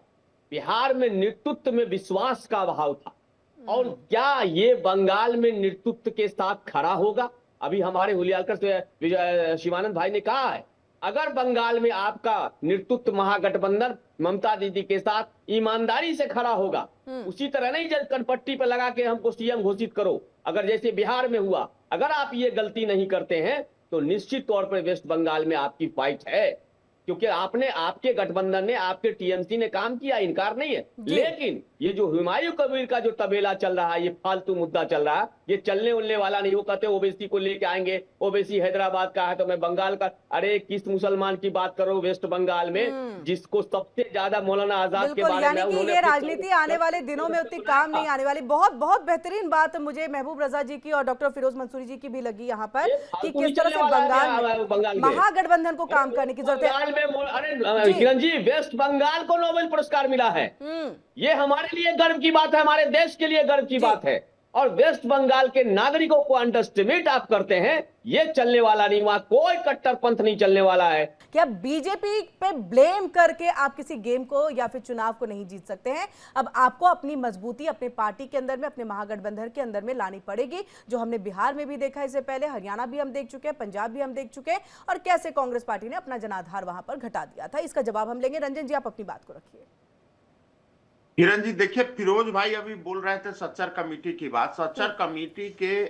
S7: बिहार में नेतृत्व में विश्वास का अभाव था, और क्या ये बंगाल में नेतृत्व के साथ खड़ा होगा? अभी हमारे हुलियालकर से शिवानंद भाई ने कहा है, अगर बंगाल में आपका नेतृत्व महागठबंधन ममता दीदी के साथ ईमानदारी से खड़ा होगा, उसी तरह नहीं जब कनपट्टी पर लगा के हमको सीएम घोषित करो, अगर जैसे बिहार में हुआ, अगर आप ये गलती नहीं करते हैं तो निश्चित तौर पर वेस्ट बंगाल में आपकी फाइट है। क्योंकि आपके गठबंधन ने, आपके टीएमसी ने काम किया, इनकार नहीं है। लेकिन ये जो हुमायूं कबीर का जो तबेला चल रहा है, ये फालतू मुद्दा चल रहा है, ये चलने उलने वाला नहीं। वो कहते ओबीसी को लेके आएंगे, ओबीसी हैदराबाद का है तो मैं बंगाल का। अरे किस मुसलमान की बात करो वेस्ट बंगाल में, जिसको सबसे ज्यादा मौलाना आजाद के बारे में
S1: उन्होंने, ये राजनीति आने वाले दिनों में उतनी काम नहीं आने वाली। बहुत बहुत बेहतरीन बात मुझे महबूब रजा जी की और डॉक्टर फिरोज मंसूरी जी की भी लगी यहाँ पर, कि किस तरह से बंगाल महागठबंधन को काम करने की जरूरत है।
S7: अरे किरण जी, वेस्ट बंगाल को नोबेल पुरस्कार मिला है, ये हमारे लिए गर्व की बात है, हमारे देश के लिए गर्व की बात है। और वेस्ट बंगाल के नागरिकों को अंडरएस्टिमेट आप करते हैं, ये चलने वाला नहीं, वहां कोई कट्टरपंथ नहीं चलने वाला है।
S1: क्या बीजेपी पे ब्लेम करके आप किसी गेम को या फिर चुनाव को नहीं जीत सकते हैं? अब आपको अपनी मजबूती अपने पार्टी के अंदर में, अपने महागठबंधन के अंदर में लानी पड़ेगी, जो हमने बिहार में भी देखा इससे पहले, हरियाणा भी हम देख चुके हैं, पंजाब भी हम देख चुके हैं, और कैसे कांग्रेस पार्टी ने अपना जनाधार वहां पर घटा दिया था। इसका जवाब हम लेंगे। रंजन जी, आप अपनी बात को रखिए।
S6: किरण जी, देखिए फिरोज भाई अभी बोल रहे थे सच्चर कमेटी की बात। सच्चर कमेटी के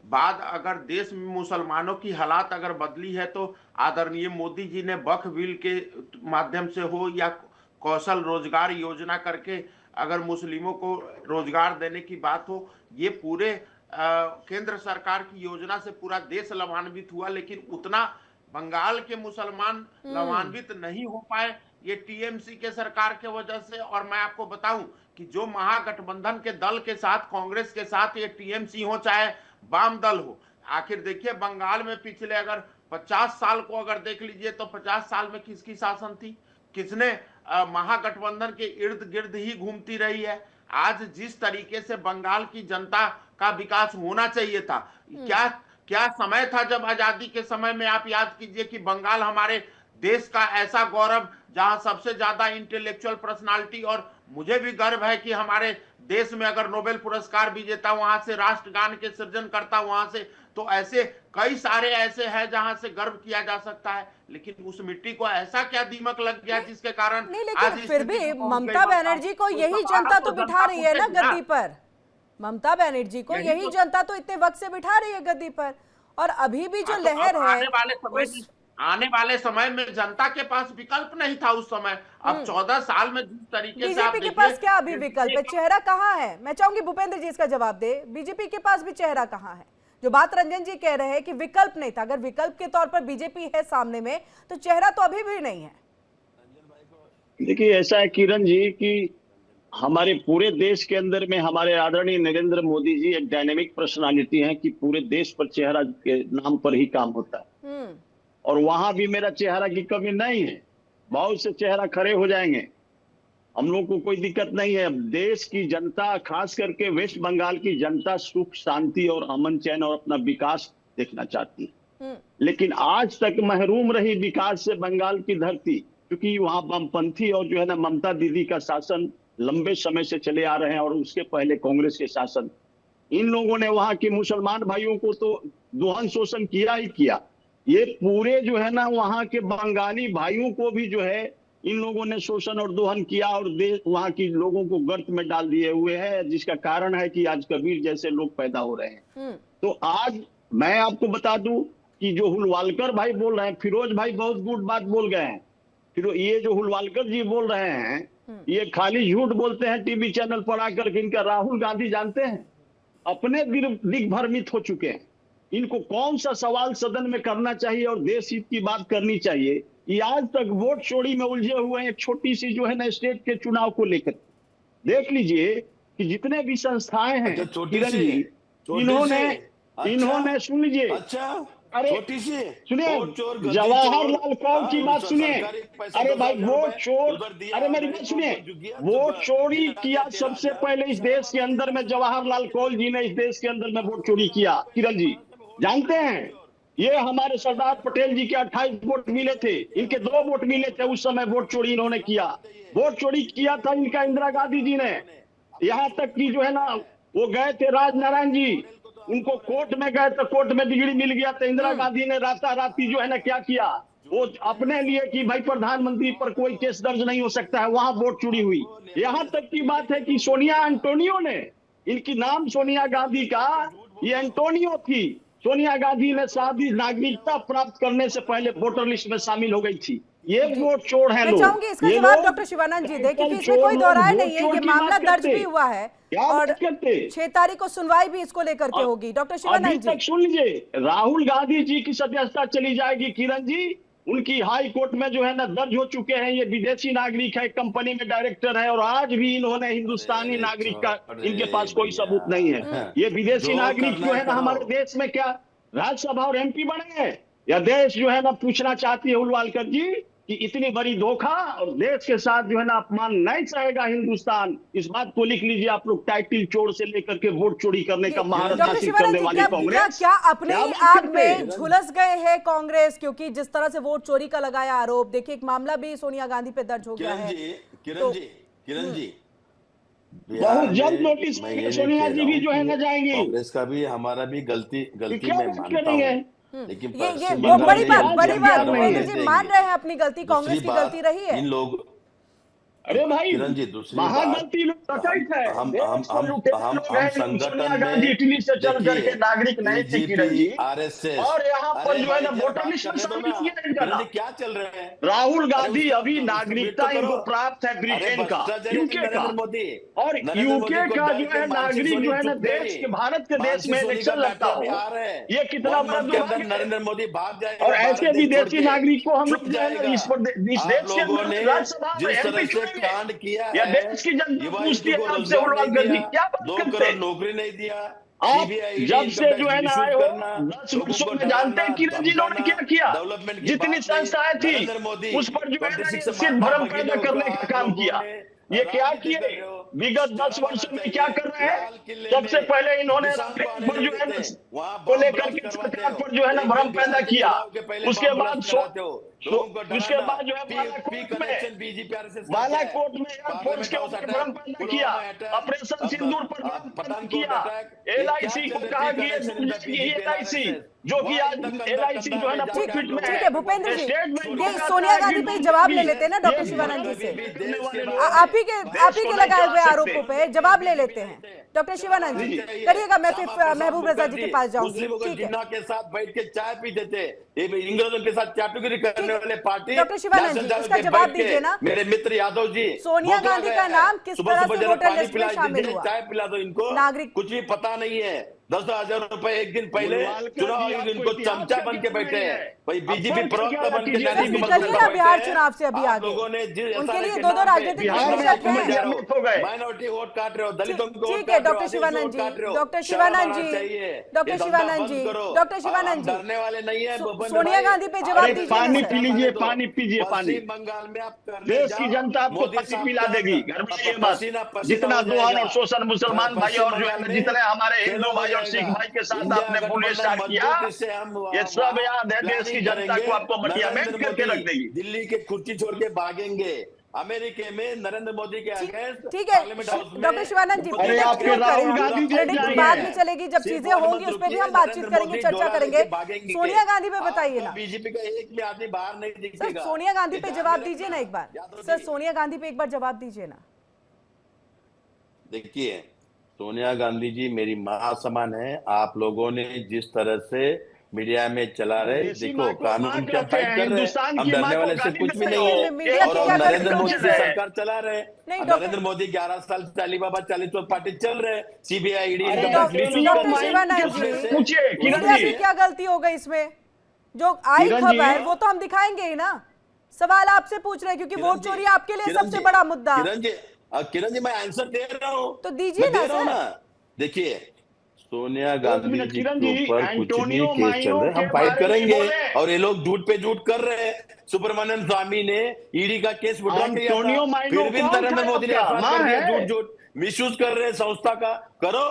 S6: बाद अगर देश में मुसलमानों की हालात अगर बदली है तो आदरणीय मोदी जी ने वक्फ बिल के माध्यम से हो या कौशल रोजगार योजना करके अगर मुस्लिमों को रोजगार देने की बात हो, ये पूरे केंद्र सरकार की योजना से पूरा देश लाभान्वित हुआ, लेकिन उतना बंगाल के मुसलमान लाभान्वित नहीं हो पाए, ये टीएमसी के सरकार के वजह से। और मैं आपको बताऊं कि जो महागठबंधन के दल के साथ, कांग्रेस के साथ, ये टीएमसी हो चाहे वाम दल हो, आखिर देखिए बंगाल में पिछले अगर 50 साल को अगर देख लीजिए तो 50 साल में किसकी शासन थी, किसने महागठबंधन के इर्द गिर्द ही घूमती रही है। आज जिस तरीके से बंगाल की जनता का विकास होना चाहिए था, क्या समय था जब आजादी के समय में, आप याद कीजिए कि बंगाल हमारे देश का ऐसा गौरव, जहां सबसे ज्यादा इंटेलेक्चुअल पर्सनालिटी, और मुझे भी गर्व है कि हमारे देश में अगर नोबेल पुरस्कार विजेता वहां से, राष्ट्रगान के सृजन करता वहां से, तो ऐसे कई सारे ऐसे हैं जहां से गर्व किया जा सकता है। लेकिन उस मिट्टी को ऐसा क्या दीमक लग गया जिसके कारण
S1: लेकिन फिर भी ममता बनर्जी को यही जनता तो बिठा रही है ना गद्दी पर। ममता बनर्जी को यही जनता तो इतने वक्त से बिठा रही है गद्दी पर, और अभी भी जो लहर है,
S6: आने वाले समय में जनता के पास विकल्प नहीं था उस समय। अब 14 साल में जिस तरीके से
S1: बीजेपी के पास क्या अभी विकल्प है? चेहरा कहाँ है? मैं चाहूंगी भूपेंद्र जी इसका जवाब दे। बीजेपी के पास भी चेहरा कहाँ है? जो बात रंजन जी कह रहे हैं कि विकल्प नहीं था, अगर विकल्प के तौर पर बीजेपी है सामने में, तो चेहरा तो अभी भी नहीं है।
S5: देखिए ऐसा है किरण जी कि हमारे पूरे देश के अंदर में हमारे आदरणीय नरेंद्र मोदी जी एक डायनेमिक पर्सनालिटी हैं कि पूरे देश पर चेहरा के नाम पर ही काम होता है, और वहां भी मेरा चेहरा की कमी नहीं है। बहुत से चेहरा खड़े हो जाएंगे, हम लोग को कोई दिक्कत नहीं है। देश की जनता, खास करके वेस्ट बंगाल की जनता, सुख शांति और अमन चैन और अपना विकास देखना चाहती है। लेकिन आज तक महरूम रही विकास से बंगाल की धरती, क्योंकि वहां वामपंथी और जो है ना ममता दीदी का शासन लंबे समय से चले आ रहे हैं, और उसके पहले कांग्रेस के शासन। इन लोगों ने वहां के मुसलमान भाइयों को तो दोहन शोषण किया ही किया। ये पूरे जो है ना वहां के बंगाली भाइयों को भी जो है इन लोगों ने शोषण और दोहन किया, और वहां की लोगों को गर्त में डाल दिए हुए हैं, जिसका कारण है कि आज कबीर जैसे लोग पैदा हो रहे हैं। तो आज मैं आपको बता दूं कि जो हुलवालकर भाई बोल रहे हैं, फिरोज भाई बहुत गुड बात बोल गए हैं। फिर ये जो हुलवालकर जी बोल रहे हैं, ये खाली झूठ बोलते हैं टीवी चैनल पर आकर के। इनका राहुल गांधी जानते हैं, अपने दिग्भ्रमित हो चुके हैं। इनको कौन सा सवाल सदन में करना चाहिए और देश हित की बात करनी चाहिए, ये आज तक वोट चोरी में उलझे हुए हैं। एक छोटी सी जो है ना स्टेट के चुनाव को लेकर देख लीजिए कि जितने भी संस्थाएं हैं, इन्होंने सुन लीजिए, अरे सुनिए, जवाहरलाल कौल की बात सुनिए। अरे भाई वोट चोर, अरे मेरी बात सुनिए, वोट चोरी किया सबसे पहले इस देश के अंदर में जवाहरलाल कौल जी ने इस देश के अंदर में वोट चोरी किया। किरण जी जानते हैं, ये हमारे सरदार पटेल जी के 28 वोट मिले थे, इनके 2 वोट मिले थे। उस समय वोट चोरी इन्होंने किया, वोट चोरी किया था इनका इंदिरा गांधी जी ने। यहाँ तक कि जो है ना वो गए थे राजनारायण जी, उनको कोर्ट में गए तो कोर्ट में डिग्री मिल गया था। इंदिरा गांधी ने राताराती जो है ना क्या किया, वो अपने लिए कि भाई प्रधानमंत्री पर कोई केस दर्ज नहीं हो सकता है, वहां वोट चोरी हुई। यहाँ तक की बात है कि सोनिया एंटोनियो ने, इनकी नाम सोनिया गांधी का ये एंटोनियो थी, सोनिया गांधी ने शादी नागरिकता प्राप्त करने से पहले वोटर लिस्ट में शामिल हो गई थी। ये वोट चोर है
S1: मैं
S5: लोग।
S1: चाहूंगी इसका
S5: ये
S1: जवाब
S5: लोग
S1: डॉक्टर शिवानंद जी दे, क्योंकि
S5: कैपिटल
S1: इसमें
S5: चोर
S1: कोई
S5: लोग,
S1: दोहराए
S5: वोट
S1: नहीं है,
S5: चोर
S1: ये
S5: की
S1: मामला
S5: बात
S1: दर्ज
S5: करते।
S1: भी हुआ है
S5: क्या
S1: और
S5: बात करते?
S1: 6 तारीख को सुनवाई भी इसको लेकर के होगी। डॉक्टर
S5: अभी
S1: शिवानंद जी
S5: तक सुन लीजिए, राहुल गांधी जी की सदस्यता चली जाएगी किरण जी। उनकी हाई कोर्ट में जो है ना दर्ज हो चुके हैं, ये विदेशी नागरिक है, कंपनी में डायरेक्टर है और आज भी इन्होंने हिंदुस्तानी नागरिक का इनके पास कोई सबूत नहीं है। ये विदेशी
S4: जो
S5: नागरिक
S4: करना
S5: जो
S4: है
S5: है ना
S4: करो।
S5: हमारे देश में क्या राज्यसभा और एमपी बने हैं? या देश जो है ना पूछना चाहती है उलवालकर जी कि इतनी बड़ी धोखा और देश के साथ जो है ना अपमान नहीं सहेगा हिंदुस्तान। इस बात को लिख लीजिए आप लोग, टाइटिल चोर से लेकर के वोट चोरी करने का महारत
S1: डॉक्टर
S5: हासिल
S1: शिवानंद
S5: करने
S1: जी
S5: वाली
S1: क्या
S5: कांग्रेस
S1: क्या अपने
S5: क्या
S1: ही
S5: बात
S1: आग
S5: करते हैं?
S1: में झुलस गए हैं कांग्रेस? क्योंकि जिस तरह से वोट चोरी का लगाया आरोप, देखिए एक मामला भी सोनिया गांधी पे दर्ज हो गया है।
S4: किरण जी
S5: बहुत जल्द नोटिस
S4: मैं
S5: आएगा,
S4: ये नहीं
S5: सोनिया
S4: कह
S5: जी
S4: रहा
S5: भी
S4: हूँ
S5: जो है
S4: कि
S5: ना जाएंगी।
S4: कांग्रेस का भी हमारा भी गलती
S5: क्या
S4: मैं
S5: बात
S4: मानता
S5: करेंगे?
S4: हूँ, लेकिन
S1: ये
S4: पश्चिम
S1: वो
S4: बंगाल
S1: बड़ी
S4: में
S1: बात
S4: हम
S1: भूपेंद्र
S4: करवाने
S1: जी मान
S4: देंगे।
S1: रहे हैं अपनी गलती, कांग्रेस
S4: दूसरी
S1: की
S4: बात,
S1: गलती रही है।
S4: इन लोग
S5: अरे भाई
S4: किरण जी दूसरी
S5: महा
S4: बात,
S5: गलती लोग डकैत है, देश को लुटेरे लोग
S4: हम
S5: हैं।
S4: संगठन
S5: सोनिया गांधी
S4: में
S5: इटली से चल करके नागरिक नहीं थे किरण जी,
S4: बीजेपी आरएसएस।
S5: और यहाँ पर
S4: अरे
S5: जो है
S4: भाई
S5: ना
S4: जरा
S5: वोटर
S4: बात
S5: लिस्ट में
S4: करने दो
S5: शामिल
S4: ना।
S5: किया है इनका
S4: किरण जी
S5: नाम।
S4: क्या चल रहे हैं?
S5: राहुल गांधी
S4: उसका-
S5: अभी
S4: उसका
S5: नागरिकता
S4: वेट तो
S5: इनको
S4: करो।
S5: प्राप्त है ब्रिटेन का,
S4: भ्रष्टाचारी
S5: यूके का,
S4: नरेंद्र मोदी
S5: और
S4: नरेंद्र
S5: यूके
S4: मोदी को
S5: का
S4: डर
S5: जो
S4: के
S5: है
S4: मानसिक
S5: नागरिक जो है ना
S4: चुप
S5: देश
S4: गई।
S5: के भारत के देश
S4: मानसिक
S5: में
S4: सोनी
S5: इलेक्शन
S4: का
S5: लड़ता
S4: बैटल भी
S5: हो,
S4: आ रहे हैं।
S5: ये कितना
S4: 1
S5: बड़ा
S4: मंथ के अंदर
S5: दुर्भाग्य है।
S4: नरेंद्र मोदी भाग जाएगा
S5: और ऐसे
S4: भारत देश छोड़
S5: विदेशी
S4: के,
S5: नागरिक को हम
S4: चुप
S5: लोग जो है ना
S4: जाएगा।
S5: इस
S4: आप
S5: देश के
S4: लोगों
S5: अंदर
S4: ने
S5: राज्यसभा और
S4: जिस
S5: एमपी
S4: तरह से
S5: चुनेंगे
S4: कांड किया
S5: या
S4: है,
S5: देश की जनता
S4: युवा
S5: पूछती
S4: हिंदू
S5: है
S4: को
S5: आपसे
S4: रोजगार नहीं
S5: उलवालकर जी
S4: दिया,
S5: क्या बात
S4: 2
S5: करते
S4: करोड़
S5: हैं?
S4: नौकरी नहीं दिया,
S5: आप
S4: सीबीआई
S5: जब
S4: इनकम
S5: से
S4: टैक्स
S5: जो है ना
S4: मिसयूज
S5: आए हो
S4: करना,
S5: 10
S4: लोगों
S5: वर्षों
S4: को
S5: में जानते
S4: डराना,
S5: हैं किरण जी इन्होंने
S4: धमकाना,
S5: क्या किया?
S4: डेवलपमेंट की
S5: जितनी
S4: बात नहीं।
S5: संस्थाएं थी
S4: नरेंद्र मोदी
S5: उस पर जो है ना
S4: 26 से
S5: सिर्फ
S4: माता
S5: भ्रम
S4: भगिनी
S5: पैदा करने का
S4: आप
S5: काम
S4: लोगों
S5: किया।
S4: ने
S5: ये क्या
S4: राजनीति
S5: किए?
S4: कर रहे हो।
S5: विगत 10
S4: शर्म आना
S5: वर्षों में
S4: चाहिए।
S5: क्या कर रहे हैं?
S4: लाल किले
S5: सबसे
S4: में
S5: पहले इन्होंने
S4: किसान को आने
S5: पर जो
S4: नहीं
S5: है ना
S4: देते, वहाँ
S5: को
S4: बम
S5: लेकर
S4: ब्लास्ट
S5: के
S4: करवाते
S5: सरकार
S4: हो।
S5: पर जो है ना
S4: एक
S5: भ्रम
S4: दिन
S5: पैदा
S4: बिहार के
S5: किया।
S4: चुनाव के पहले
S5: उसके
S4: बम
S5: बाद
S4: ब्लास्ट कराते हो, लोगों को
S5: उसके
S4: डराना।
S5: बाद जो है
S4: पी
S5: बालाकोट
S4: कनेक्शन
S5: में
S4: बीजेपी आरएसएस
S5: बालाकोट में एयरफोर्स के ऊपर भ्रम पैदा किया, ऑपरेशन सिंदूर पर भ्रम पैदा किया, एलआईसी को कहा कि ये डूब जाएगी एलआईसी, जो कि आज एलआईसी जो है ना प्रॉफिट में
S1: ठीक है भूपेंद्र जी,
S5: स्टेट बैंक
S1: ये
S5: का
S1: सोनिया
S5: कहा कि
S1: गांधी पे
S5: डूब
S1: जवाब ले
S5: जाएगी।
S1: लेते हैं ना डॉक्टर
S5: ये
S1: शिवानंद जी से।
S5: करने वाले लोग
S1: आप ही
S5: देश
S1: के
S5: को
S1: लगाए
S5: नहीं
S1: हुए
S5: चला
S1: आरोपों
S5: सकते।
S1: पे जवाब ले लेते हैं। डॉक्टर शिवानंद जी करिएगा, मैं फिर महबूब रजा जी के पास जाऊंगी।
S4: मुस्लिमों को
S1: ठीक है
S4: जिन्ना के साथ बैठ के चाय पीते थे, ये इंग्रजों के साथ चाटुकरी करने वाले पार्टी
S1: डॉक्टर शिवानंद जी,
S4: नेशनल
S1: इसका
S4: के
S1: जवाब
S4: बैठ के,
S1: दीजिए ना।
S4: मेरे मित्र यादव जी,
S1: सोनिया
S4: बोखला
S1: गांधी
S4: गए
S1: का
S4: हैं।
S1: नाम किस
S4: सुबह
S1: तरह
S4: सुबह
S1: से
S4: जरा
S1: वोटर
S4: पानी
S1: लिस्ट में
S4: पिला
S1: शामिल
S4: दीजिए,
S1: हुआ?
S4: चाय पिला दो इनको,
S1: नागरिक
S4: कुछ भी पता नहीं है। 10,000 रुपए एक दिन पहले
S5: उलवालकर
S4: चुनाव
S5: जी,
S4: आयोग
S5: आपको
S4: इनको
S5: इतिहास
S4: चमचा
S5: का
S4: बन के
S5: ज्ञान
S4: बैठे
S5: नहीं
S4: हैं,
S5: है।
S4: भाई
S5: अब
S4: बीजेपी
S5: फर्क
S4: प्रवक्ता
S5: क्या
S4: बन के
S5: कीजिए?
S4: नैतिक
S1: सर,
S4: मजबूत
S1: निकलिए ना
S4: बैठे
S1: बिहार
S4: हैं।
S1: चुनाव से अभी
S4: आप
S1: आगे।
S4: लोगों ने जिस
S1: उनके
S4: SRH
S1: लिए
S4: के
S1: दो
S4: नाम पे
S1: राजनीतिक
S5: बिहार में
S1: विश्लेषक
S5: आपको
S1: हैं।
S5: मित हो गए।
S4: माइनॉरिटी वोट काट रहे हो, दलितों को वोट
S1: ठीक है
S4: काट रहे हो,
S1: डॉक्टर
S4: आदिवासी
S1: शिवानंद
S4: वोट
S1: जी,
S4: काट रहे हो।
S1: डॉक्टर
S4: शर्म
S1: शिवानंद
S4: आना
S1: जी,
S4: चाहिए।
S1: डॉक्टर
S4: ये धंधा
S1: शिवानंद
S4: बंद
S1: जी,
S4: करो।
S1: डॉक्टर शिवानंद
S4: हम
S1: जी,
S4: डरने वाले नहीं है भूपेंद्र
S1: सोनिया
S4: भाई।
S1: गांधी पे जवाब
S5: अरे
S1: दीजिए ना
S5: पानी
S1: सर।
S5: पी लीजिए, पानी पीजिए, पानी।
S4: पश्चिम बंगाल में आप करने
S5: देश की
S4: जाओ,
S5: जनता आपको
S4: मोदी
S5: पानी
S4: साहब
S5: पिला
S4: का
S5: देगी। घर में ये बस
S4: पसीना पसीना
S5: जितना
S4: हो
S5: दुआन
S4: जाएगा।
S5: और शोषण मुसलमान भाई
S4: पश्चिम
S5: और जो है
S4: बंगाल
S5: ना
S4: में
S5: जितने हमारे
S4: फेल
S5: हिंदू
S4: हो
S5: भाई और सिख
S4: जाएगा।
S5: भाई के साथ
S4: इंडिया
S5: आपने भूले
S4: गठबंधन
S5: स्टार्ट किया,
S4: मजबूती से हम
S5: ये सब याद है। देश की
S4: प्लानिंग
S5: जनता
S4: करेंगे।
S5: को आपको मटिया में
S4: नरेंद्र
S5: करके रख
S4: मोदी
S5: देगी।
S4: दिल्ली के कुर्सी छोड़ के भागेंगे। अमेरिका में नरेंद्र मोदी के अगेंस्ट
S1: ठीक है
S4: पार्लियामेंट हाउस में
S1: डॉक्टर शिवानंद जी,
S5: अरे
S1: प्रेडिक्ट
S5: आपके
S1: क्यों करें
S5: राहुल
S1: हम?
S5: गांधी जी
S1: प्रेडिक्ट
S5: जाएंगे।
S1: बाद में चलेगी, जब
S4: सिर्फ
S1: चीजें
S4: वोट
S1: होंगी
S4: मत
S1: उस पर भी
S4: रुकिए,
S1: हम बातचीत
S4: नरेंद्र
S1: करेंगे,
S4: मोदी
S1: चर्चा
S4: डोला
S1: करेंगे।
S4: लेके भागेंगे।
S1: सोनिया गांधी पे बताइए ना
S4: बीजेपी का एक भी आदमी बाहर नहीं
S1: सर,
S4: दिखेगा।
S1: सोनिया गांधी पे
S4: ध्यान
S1: जवाब
S4: में
S1: दीजिए ना एक बार।
S4: यादव
S1: सर
S4: जी।
S1: सोनिया गांधी पे एक बार जवाब दीजिए ना।
S4: देखिए सोनिया गांधी जी मेरी माँ समान है। आप लोगों ने जिस तरह से मीडिया में चला रहे,
S5: देसी
S4: देखो
S5: माँ को
S4: कानून
S5: माँ
S4: क्या
S5: कहते
S4: फाइट
S5: हैं,
S4: कर रहे हैं,
S5: हिंदुस्तान
S4: हम
S5: की माँ
S4: डरने
S5: को
S4: वाले से
S5: गाली
S4: कुछ भी
S5: देते
S4: नहीं
S5: हो।
S4: है।
S1: मीडिया की
S4: और
S1: क्या
S4: नरेंद्र
S1: गलती
S4: मोदी
S1: है?
S4: की सरकार चला रहे हैं।
S1: नहीं,
S4: नरेंद्र मोदी 11 साल से अलीबाबा 40 पार्टी चल रहे हैं। सीबीआई ईडी
S5: अरे
S4: इनकम
S5: डॉक्टर
S4: टैक्स मिसयूज कर
S1: डॉक्टर
S4: रहे हैं।
S1: शिवानंद
S4: उसमें
S1: जी,
S4: से-
S5: पूछिए किरण
S1: मीडिया
S5: जी।
S1: की क्या गलती हो गई इसमें? जो आई
S5: किरण जी।
S1: खबर वो तो हम दिखाएंगे ही ना। सवाल आपसे पूछ रहे हैं क्योंकि
S4: किरण
S1: वोट
S4: जी,
S1: चोरी आपके लिए
S4: किरण
S1: सबसे
S4: जी,
S1: बड़ा मुद्दा।
S4: किरण जी मैं आंसर दे रहा हूँ,
S1: तो दीजिए
S4: मैं
S1: ना
S4: दे रहा हूँ
S1: सर।
S4: ना। देखिए सोनिया गांधी
S5: मिनट,
S4: जी
S5: किरण
S4: के
S5: जी,
S4: ऊपर कुछ भी
S5: एंटोनियो
S4: केस चल
S5: माइनो
S4: रहे हैं, हम
S5: के
S4: फाइट
S5: बारे में
S4: करेंगे।
S5: बोले।
S4: और ये लोग झूठ पे झूठ कर रहे हैं। सुब्रमण्यम स्वामी ने ईडी का केस विड्रॉ किया
S5: एंटोनियो
S4: था,
S5: माइनो
S4: फिर भी
S5: कौन
S4: नरेंद्र
S5: था
S4: मोदी ने
S5: आपका?
S4: एफआईआर
S5: माँ
S4: कर दिया।
S5: है।
S4: झूठ झूठ मिसयूज कर रहे हैं संस्था का। करो,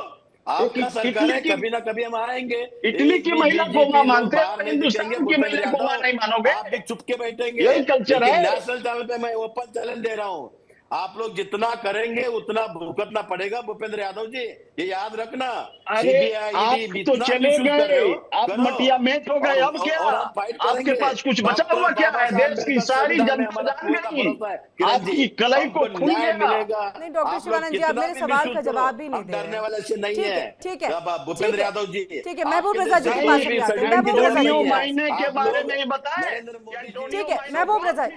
S4: आपका सरकार है,
S5: इटली की-
S4: कभी ना कभी हम आएंगे।
S5: इटली
S4: एक
S5: की
S4: भी
S5: महिला को
S4: बीजेपी
S5: माँ
S4: लोग
S5: मानते हैं,
S4: बाहर नहीं
S5: हिंदुस्तान
S4: दिखेंगे।
S5: की
S4: भूपेंद्र
S5: महिला को माँ
S4: यादव
S5: नहीं मानोगे?
S4: आप भी चुप के बैठेंगे।
S5: यही कल्चर
S4: लेकिन
S5: है।
S4: नेशनल चैनल पे मैं ओपन चैलेंज दे रहा हूँ, आप लोग जितना करेंगे उतना भुगतना पड़ेगा भूपेंद्र यादव जी, ये याद रखना।
S5: अरे आप तो चले गए, आप मटिया मेट हो गए, अब क्या आपके पास कुछ बचा हुआ क्या है? देश की सारी जनता जान गई, आपकी कलाई को खून मिलेगा।
S1: नहीं डॉक्टर शिवानंद जी, आप मेरे सवाल का जवाब भी नहीं दे रहे।
S4: डरने वाले से नहीं है।
S1: ठीक है
S4: भूपेंद्र यादव जी,
S1: ठीक है, महबूब रजा जी के पास हम जाते हैं। महबूब रजा
S5: एंटोनियो
S1: जी,
S5: महीने के बारे में ही बताएं।
S1: ठीक है महबूब रजा,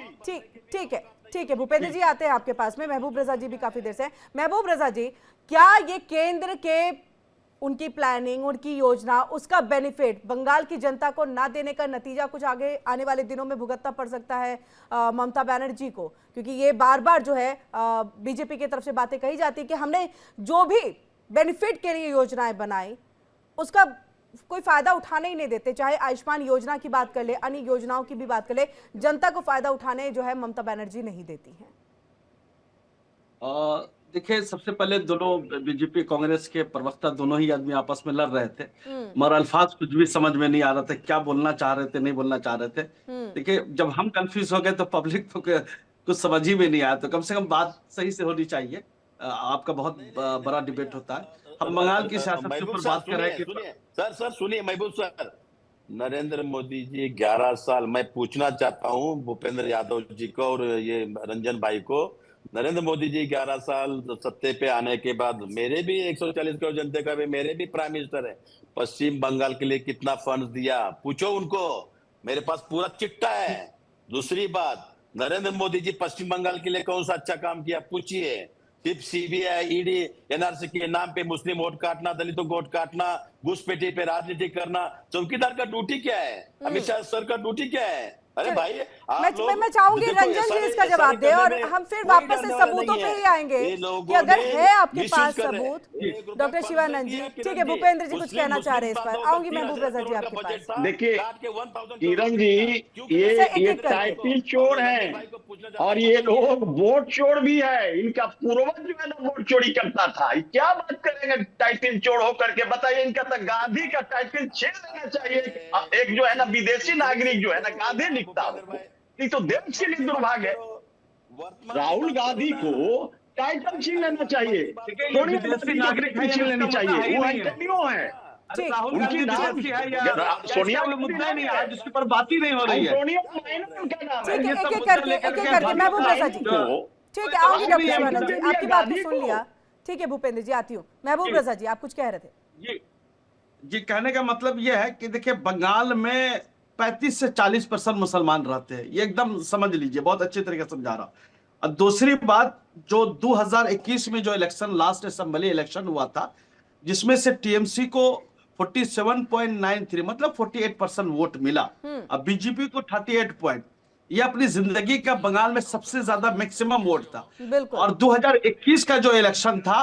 S1: ठीक है भूपेंद्र जी आते हैं आपके पास में। महबूब रजा जी भी काफी देर से हैं। महबूब रजा जी, क्या ये केंद्र के उनकी प्लानिंग, उनकी योजना, उसका बेनिफिट बंगाल की जनता को ना देने का नतीजा कुछ आगे आने वाले दिनों में भुगतना पड़ सकता है ममता बनर्जी को? क्योंकि ये बार बार जो है बीजेपी की तरफ से बातें कही जाती है कि हमने जो भी बेनिफिट के लिए योजनाएं बनाई उसका कोई फायदा उठाने ही नहीं देते। चाहे आयुष्मान योजना की बात कर ले, अन्य योजनाओं की भी बात कर ले, जनता को फायदा उठाने जो है ममता बनर्जी नहीं देती हैं।
S3: देखिए, सबसे पहले दोनों बीजेपी कांग्रेस के प्रवक्ता दोनों ही आदमी आपस में लड़ रहे थे, मगर अल्फाज कुछ भी समझ में नहीं आ रहा था, क्या बोलना चाह रहे थे, नहीं बोलना चाह रहे थे। देखिए, जब हम कंफ्यूज हो गए तो पब्लिक तो कुछ समझ ही में नहीं आया, तो कम से कम बात सही से होनी चाहिए। आपका बहुत बड़ा डिबेट होता है। हम बंगाल की सियासत के ऊपर बात कर रहे हैं।
S4: सर सुनिए महबूब सर, नरेंद्र मोदी जी 11 साल, मैं पूछना चाहता हूँ भूपेंद्र यादव जी को और ये रंजन भाई को, नरेंद्र मोदी जी 11 साल सत्ते पे आने के बाद, मेरे भी 140 करोड़ जनता का भी, मेरे भी प्राइम मिनिस्टर है, पश्चिम बंगाल के लिए कितना फंड दिया पूछो उनको, मेरे पास पूरा चिट्ठा है। दूसरी बात, नरेंद्र मोदी जी पश्चिम बंगाल के लिए कौन सा अच्छा काम किया पूछिए। सिर्फ सीबीआई, ईडी, एनआरसी के नाम पे मुस्लिम वोट काटना, दलितों को वोट काटना, घुसपैठी पे राजनीति करना, चौकीदार का ड्यूटी क्या है? अमित शाह सर का ड्यूटी क्या है? अरे भाई,
S1: मैं चाहूंगी रंजन जी इसका जवाब दे और हम फिर वापस से सबूतों पे ही आएंगे कि अगर है आपके पास सबूत। डॉक्टर शिवानंद जी, ठीक है, भूपेंद्र जी कुछ कहना चाह रहे हैं इस पर, आऊंगी महबूब रजा जी आपके पास।
S5: देखिए किरण जी, ये टाइटिल चोर हैं और ये लोग वोट चोर भी है। इनका पूर्वज जो है ना वोट चोरी करता था, क्या बात करेंगे टाइटिल चोर होकर के? बताइए, इनका तो गांधी का टाइटिल छीन लेना चाहिए। एक जो है ना विदेशी नागरिक जो है ना गांधी नहीं तो देश के लिए दुर्भाग्य है। राहुल गांधी को टाइटल छीन लेना चाहिए, विदेशी नागरिक छीन लेनी चाहिए। वो एंटोनियो है, उनकी सोनिया मुद्दा नहीं है जिसके ऊपर बात ही नहीं हो रही है। एंटोनियो उनका नाम है।
S1: एक-एक करके महबूब रजा जी, ठीक है, आऊंगी डॉक्टर शिवानंद जी, आपकी बात भी सुन लिया। ठीक है भूपेंद्र जी, आती हूँ। महबूब रजा जी, आप कुछ कह रहे थे?
S3: जी, कहने का मतलब यह है कि देखिए, बंगाल में 35 से 40% मुसलमान रहते हैं, ये एकदम समझ लीजिए, बहुत अच्छी तरीके से समझा रहा। और दूसरी बात, जो 2021 में जो इलेक्शन, लास्ट असेंबली इलेक्शन हुआ था, जिसमें से टीएमसी को 47.93 मतलब 48% वोट मिला, अब बीजेपी को 38 पॉइंट, ये अपनी जिंदगी का बंगाल में सबसे ज्यादा मैक्सिमम वोट था। और 2021 का जो इलेक्शन था,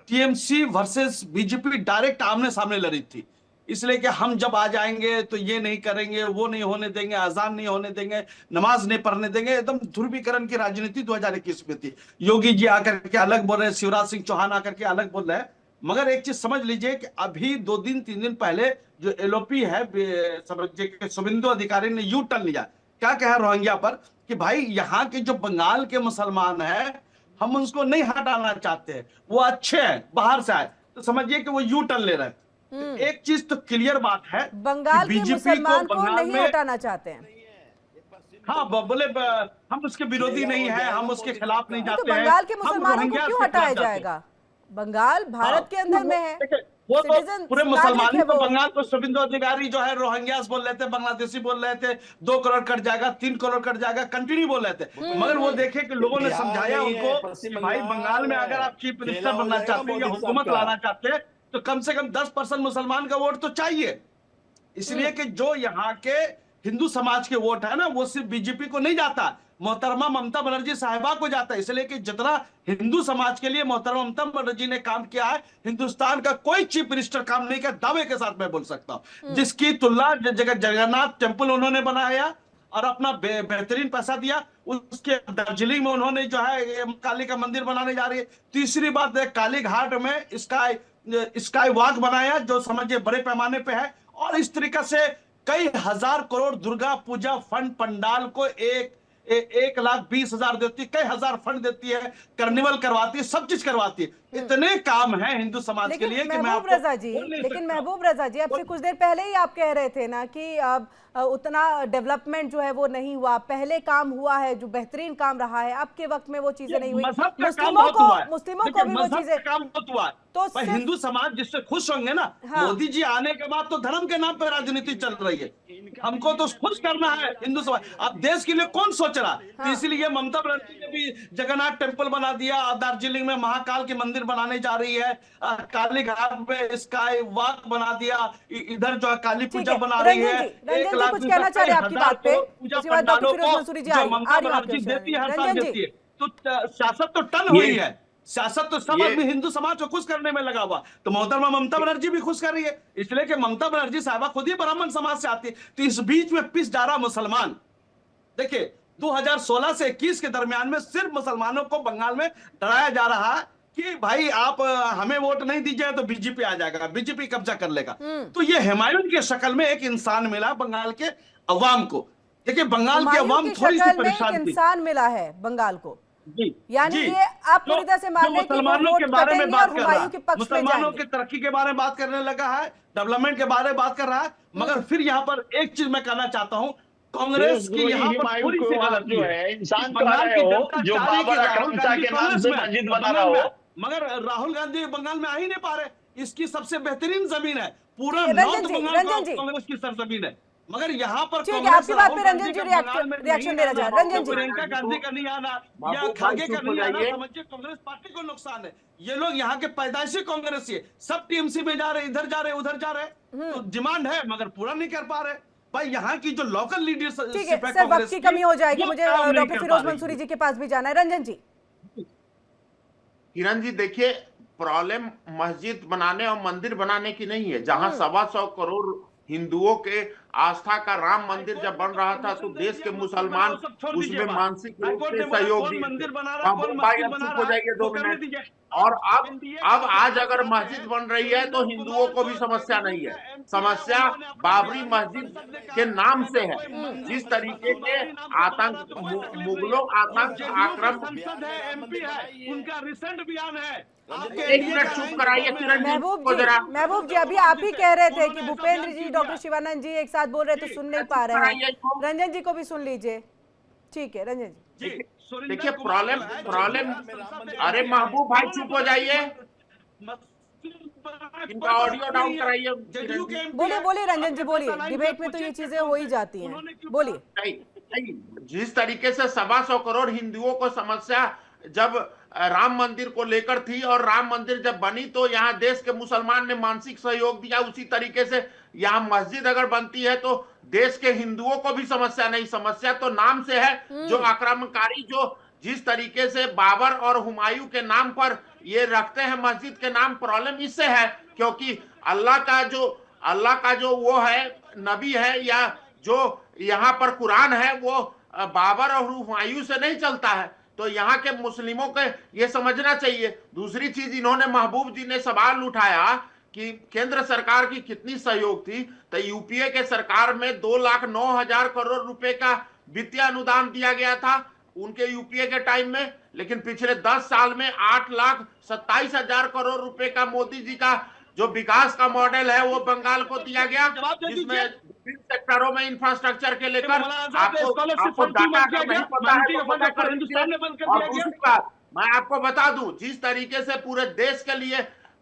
S3: टीएमसी वर्सेस बीजेपी डायरेक्ट आमने सामने लड़ी थी, इसलिए कि हम जब आ जाएंगे तो ये नहीं करेंगे, वो नहीं होने देंगे, अजान नहीं होने देंगे, नमाज नहीं पढ़ने देंगे, एकदम ध्रुवीकरण की राजनीति 2021 में थी। योगी जी आकर के अलग बोल रहे हैं, शिवराज सिंह चौहान आकर के अलग बोल रहे हैं। मगर एक चीज समझ लीजिए कि अभी 2-3 दिन पहले जो एलओपी है, समझिए शुभेंदु अधिकारी ने यू टर्न लिया। क्या कहा रोहिंग्या पर कि भाई यहाँ के जो बंगाल के मुसलमान है, हम उसको नहीं हटाना चाहते हैं, वो अच्छे हैं, बाहर से आए, तो समझिए कि वो यू टर्न ले रहे हैं। एक चीज तो क्लियर बात है,
S1: बंगाल के मुसलमान को नहीं हटाना चाहते हैं।
S3: हाँ, बोले हम उसके विरोधी नहीं है, हम उसके खिलाफ नहीं जाते हैं।
S1: बंगाल के मुसलमानों को क्यों हटाया जाएगा? बंगाल भारत के अंदर में है,
S3: वो तो पूरे मुसलमान तो बंगाल को शुभेंदु अधिकारी जो है रोहिंग्यास बोल रहे थे, बांग्लादेशी बोल रहे थे, 2 करोड़ कट जाएगा, 3 करोड़ कट जाएगा, कंटिन्यू बोल रहे थे। मगर वो देखे कि लोगों ने समझाया उनको कि भाई बंगाल में अगर आप चीफ मिनिस्टर बनना चाहते हैं या हुकूमत लाना चाहते हैं तो कम से कम 10% मुसलमान का वोट तो चाहिए। इसलिए कि जो यहाँ के हिंदू समाज के वोट है ना, वो सिर्फ बीजेपी को नहीं जाता, मोहतरमा ममता बनर्जी साहिबा को जाता है। इसलिए कि जितना हिंदू समाज के लिए मोहतरमा ममता बनर्जी ने काम किया है, हिंदुस्तान का कोई चीफ मिनिस्टर काम नहीं किया, दावे के साथ मैं बोल सकता हूं। जिसकी तुलना जगन्नाथ टेम्पल उन्होंने बनाया और अपना बेहतरीन पैसा दिया, उसके दार्जिलिंग में उन्होंने जो है काली का मंदिर बनाने जा रही है। तीसरी बात, काली घाट में स्काई वॉक बनाया, जो समझिए बड़े पैमाने पे है। और इस तरीके से कई हजार करोड़ दुर्गा पूजा फंड पंडाल को एक 1,20,000 देती है, कई हजार फंड देती है, कार्निवल करवाती है, सब चीज करवाती है। इतने काम है हिंदू समाज के लिए कि मैं आपको बोल नहीं सकता।
S1: महबूब रजा जी, आपसे कुछ देर पहले ही आप कह रहे थे ना कि अब उतना डेवलपमेंट जो है वो नहीं हुआ, पहले काम हुआ है जो बेहतरीन काम रहा है, अब के वक्त में वो चीजें नहीं हुई। मुस्लिमों को भी वो चीजें
S3: काम बहुत हुआ है,
S1: तो
S3: हिंदू समाज जिससे खुश होंगे ना।
S1: हाँ।
S3: मोदी जी आने के बाद तो धर्म के नाम पर राजनीति चल रही है, हमको तो खुश करना है हिंदू समाज। अब देश के लिए कौन सोच रहा है?
S1: हाँ।
S3: तो इसीलिए ममता बनर्जी ने भी जगन्नाथ टेम्पल बना दिया, दार्जिलिंग में महाकाल के मंदिर बनाने जा रही है, काली घाट पे स्काई वॉक बना दिया, इधर जो है काली पूजा बना रही है।
S1: रंजन जी कुछ कहना चाह रहे हैं आपकी बात पे, उसके बाद डॉक्टर फिरोज मंसूरी जी आ रही
S3: देती है, हर साल
S1: रंजन
S3: देती
S1: जी।
S3: है। तो सियासत तो टन हुई है, सियासत तो सब आदमी हिंदू समाज को खुश करने में लगा हुआ। तो मोहतरमा ममता बनर्जी भी खुश कर रही है, इसलिए कि ममता बनर्जी साहबा खुद ही ब्राह्मण समाज से आती है। तो इस बीच में पिस जा रहा मुसलमान। देखिए 2016 से 21 के दरमियान में सिर्फ मुसलमानों को बंगाल में डराया जा रहा है कि भाई आप हमें वोट नहीं दीजिए तो बीजेपी आ जाएगा, बीजेपी कब्जा कर लेगा। तो ये हुमायूं के शक्ल में एक इंसान मिला बंगाल के अवाम को। देखिए बंगाल की अवाम थोड़ी सी परेशान थी,
S1: इंसान मिला है बंगाल को। यानी
S3: जी,
S1: ये आप पूरी तरह से मान रहे हैं कि
S3: मुसलमानों के बारे में बात कर रहा है, मुसलमानों
S1: के
S3: की तरक्की के बारे में बात करने लगा है, डेवलपमेंट के बारे में बात कर रहा है। मगर फिर यहाँ पर एक चीज मैं कहना चाहता हूँ, कांग्रेस की यहाँ पर थोड़ी सी गलती है।
S5: इंसान
S3: बंगाल की
S5: हो
S3: जनता
S5: जो
S3: चाह रही
S5: बाबर
S3: कि राहुल
S5: अकरम शाह
S3: गांधी
S5: के नाम से मस्जिद बना रहा हो,
S3: मगर राहुल गांधी बंगाल में आ ही नहीं पा रहे। इसकी सबसे बेहतरीन जमीन है, पूरा
S1: रंजन
S3: नॉर्थ
S1: जी,
S3: बंगाल
S1: रंजन जी।
S3: कांग्रेस की सरजमीन है। मगर यहाँ पर
S1: ठीक है,
S3: कांग्रेस
S1: आपकी बात पे
S3: राहुल
S1: रंजन
S3: गांधी
S1: जी
S3: का बंगाल में
S1: रिएक्शन देना चाह रहे हैं। रंजन जी,
S3: प्रियंका गांधी का नहीं आना या खड़गे का नहीं आना समझिए कांग्रेस पार्टी को नुकसान है। ये लोग यहाँ के पैदाइशी कांग्रेसी है, सब टीएमसी में जा रहे, इधर जा रहे, उधर जा रहे। तो डिमांड है मगर पूरा नहीं कर पा रहे। भाई यहाँ की जो लोकल लीडरशिप
S1: ठीक है सर, वक्त की कमी हो जाएगी, मुझे डॉक्टर फिरोज मंसूरी जी के पास भी जाना है। रंजन जी।
S6: किरण जी देखिए, प्रॉब्लम मस्जिद बनाने और मंदिर बनाने की नहीं है। जहां 125 करोड़ हिंदुओं के आस्था का राम मंदिर जब बन रहा था तो देश के मुसलमान उसमें मानसिक रूप से सहयोग दिए। हो जाएंगे 2 मिनट। और अब आज अगर मस्जिद बन रही है तो हिंदुओं को भी समस्या नहीं है, समस्या बाबरी मस्जिद के नाम से है। जिस तरीके के आतंक, मुगलों आतंक आक्रमण,
S3: उनका रिसेंट बयान है।
S6: एक मिनट चुप कराइए किरण जी को जरा।
S1: महबूब जी अभी आप ही कह रहे थे कि भूपेंद्र जी डॉक्टर शिवानंद जी एक साथ बोल रहे तो सुन नहीं पा रहे हैं। रंजन जी को भी सुन लीजिए। ठीक है रंजन जी।
S6: देखिए प्रॉब्लम अरे महबूब भाई चुप हो जाइए, इनका ऑडियो डाउन कराइए।
S1: बोलिए रंजन जी बोलिए, डिबेट में तो ये चीजें हो ही जाती हैं, बोलिए।
S6: जिस तरीके से 125 करोड़ हिंदुओं को समस्या जब राम मंदिर को लेकर थी और राम मंदिर जब बनी तो यहाँ देश के मुसलमान ने मानसिक सहयोग दिया, उसी तरीके से यहाँ मस्जिद अगर बनती है तो देश के हिंदुओं को भी समस्या नहीं, समस्या तो नाम से है। जो आक्रमणकारी जो जिस तरीके से बाबर और हुमायूं के नाम पर ये रखते हैं मस्जिद के नाम, प्रॉब्लम इससे है क्योंकि अल्लाह का जो वो है नबी है या जो यहाँ पर कुरान है वो बाबर और हुमायूं से नहीं चलता है। तो यहाँ के मुस्लिमों को ये समझना चाहिए। दूसरी चीज, इन्होंने महबूब जी ने सवाल उठाया कि केंद्र सरकार की कितनी सहयोग थी, तो यूपीए के सरकार में 2,09,000 करोड़ रुपए का वित्तीय अनुदान दिया गया था उनके यूपीए के टाइम में। लेकिन पिछले 10 साल में 8,27,000 करोड़ रुपए का मोदी जी का जो विकास का मॉडल है वो बंगाल को दिया गया, जिसमें विभिन्न सेक्टरों में इंफ्रास्ट्रक्चर के लेकर आपको डाटा अगर नहीं पता है तो पता कर लीजिए। और दूसरी बात मैं आपको बता दूं, जिस तरीके से पूरे देश के लिए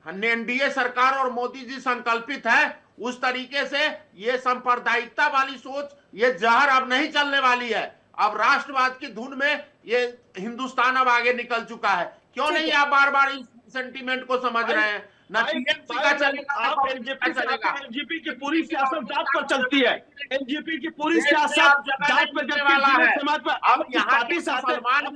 S6: एनडीए सरकार और मोदी जी संकल्पित है, उस तरीके से ये सांप्रदायिकता वाली सोच, ये जहर अब नहीं चलने वाली है। अब राष्ट्रवाद की धुन में ये हिंदुस्तान अब आगे निकल चुका है। क्यों नहीं आप बार बार इस सेंटीमेंट को समझ रहे हैं?
S3: एनजीपी की पूरी सियासत जात पर चलती है, एनजीपी की पूरी सियासत जात पर चलती है। समाज पर अब यहाँ पार्टी से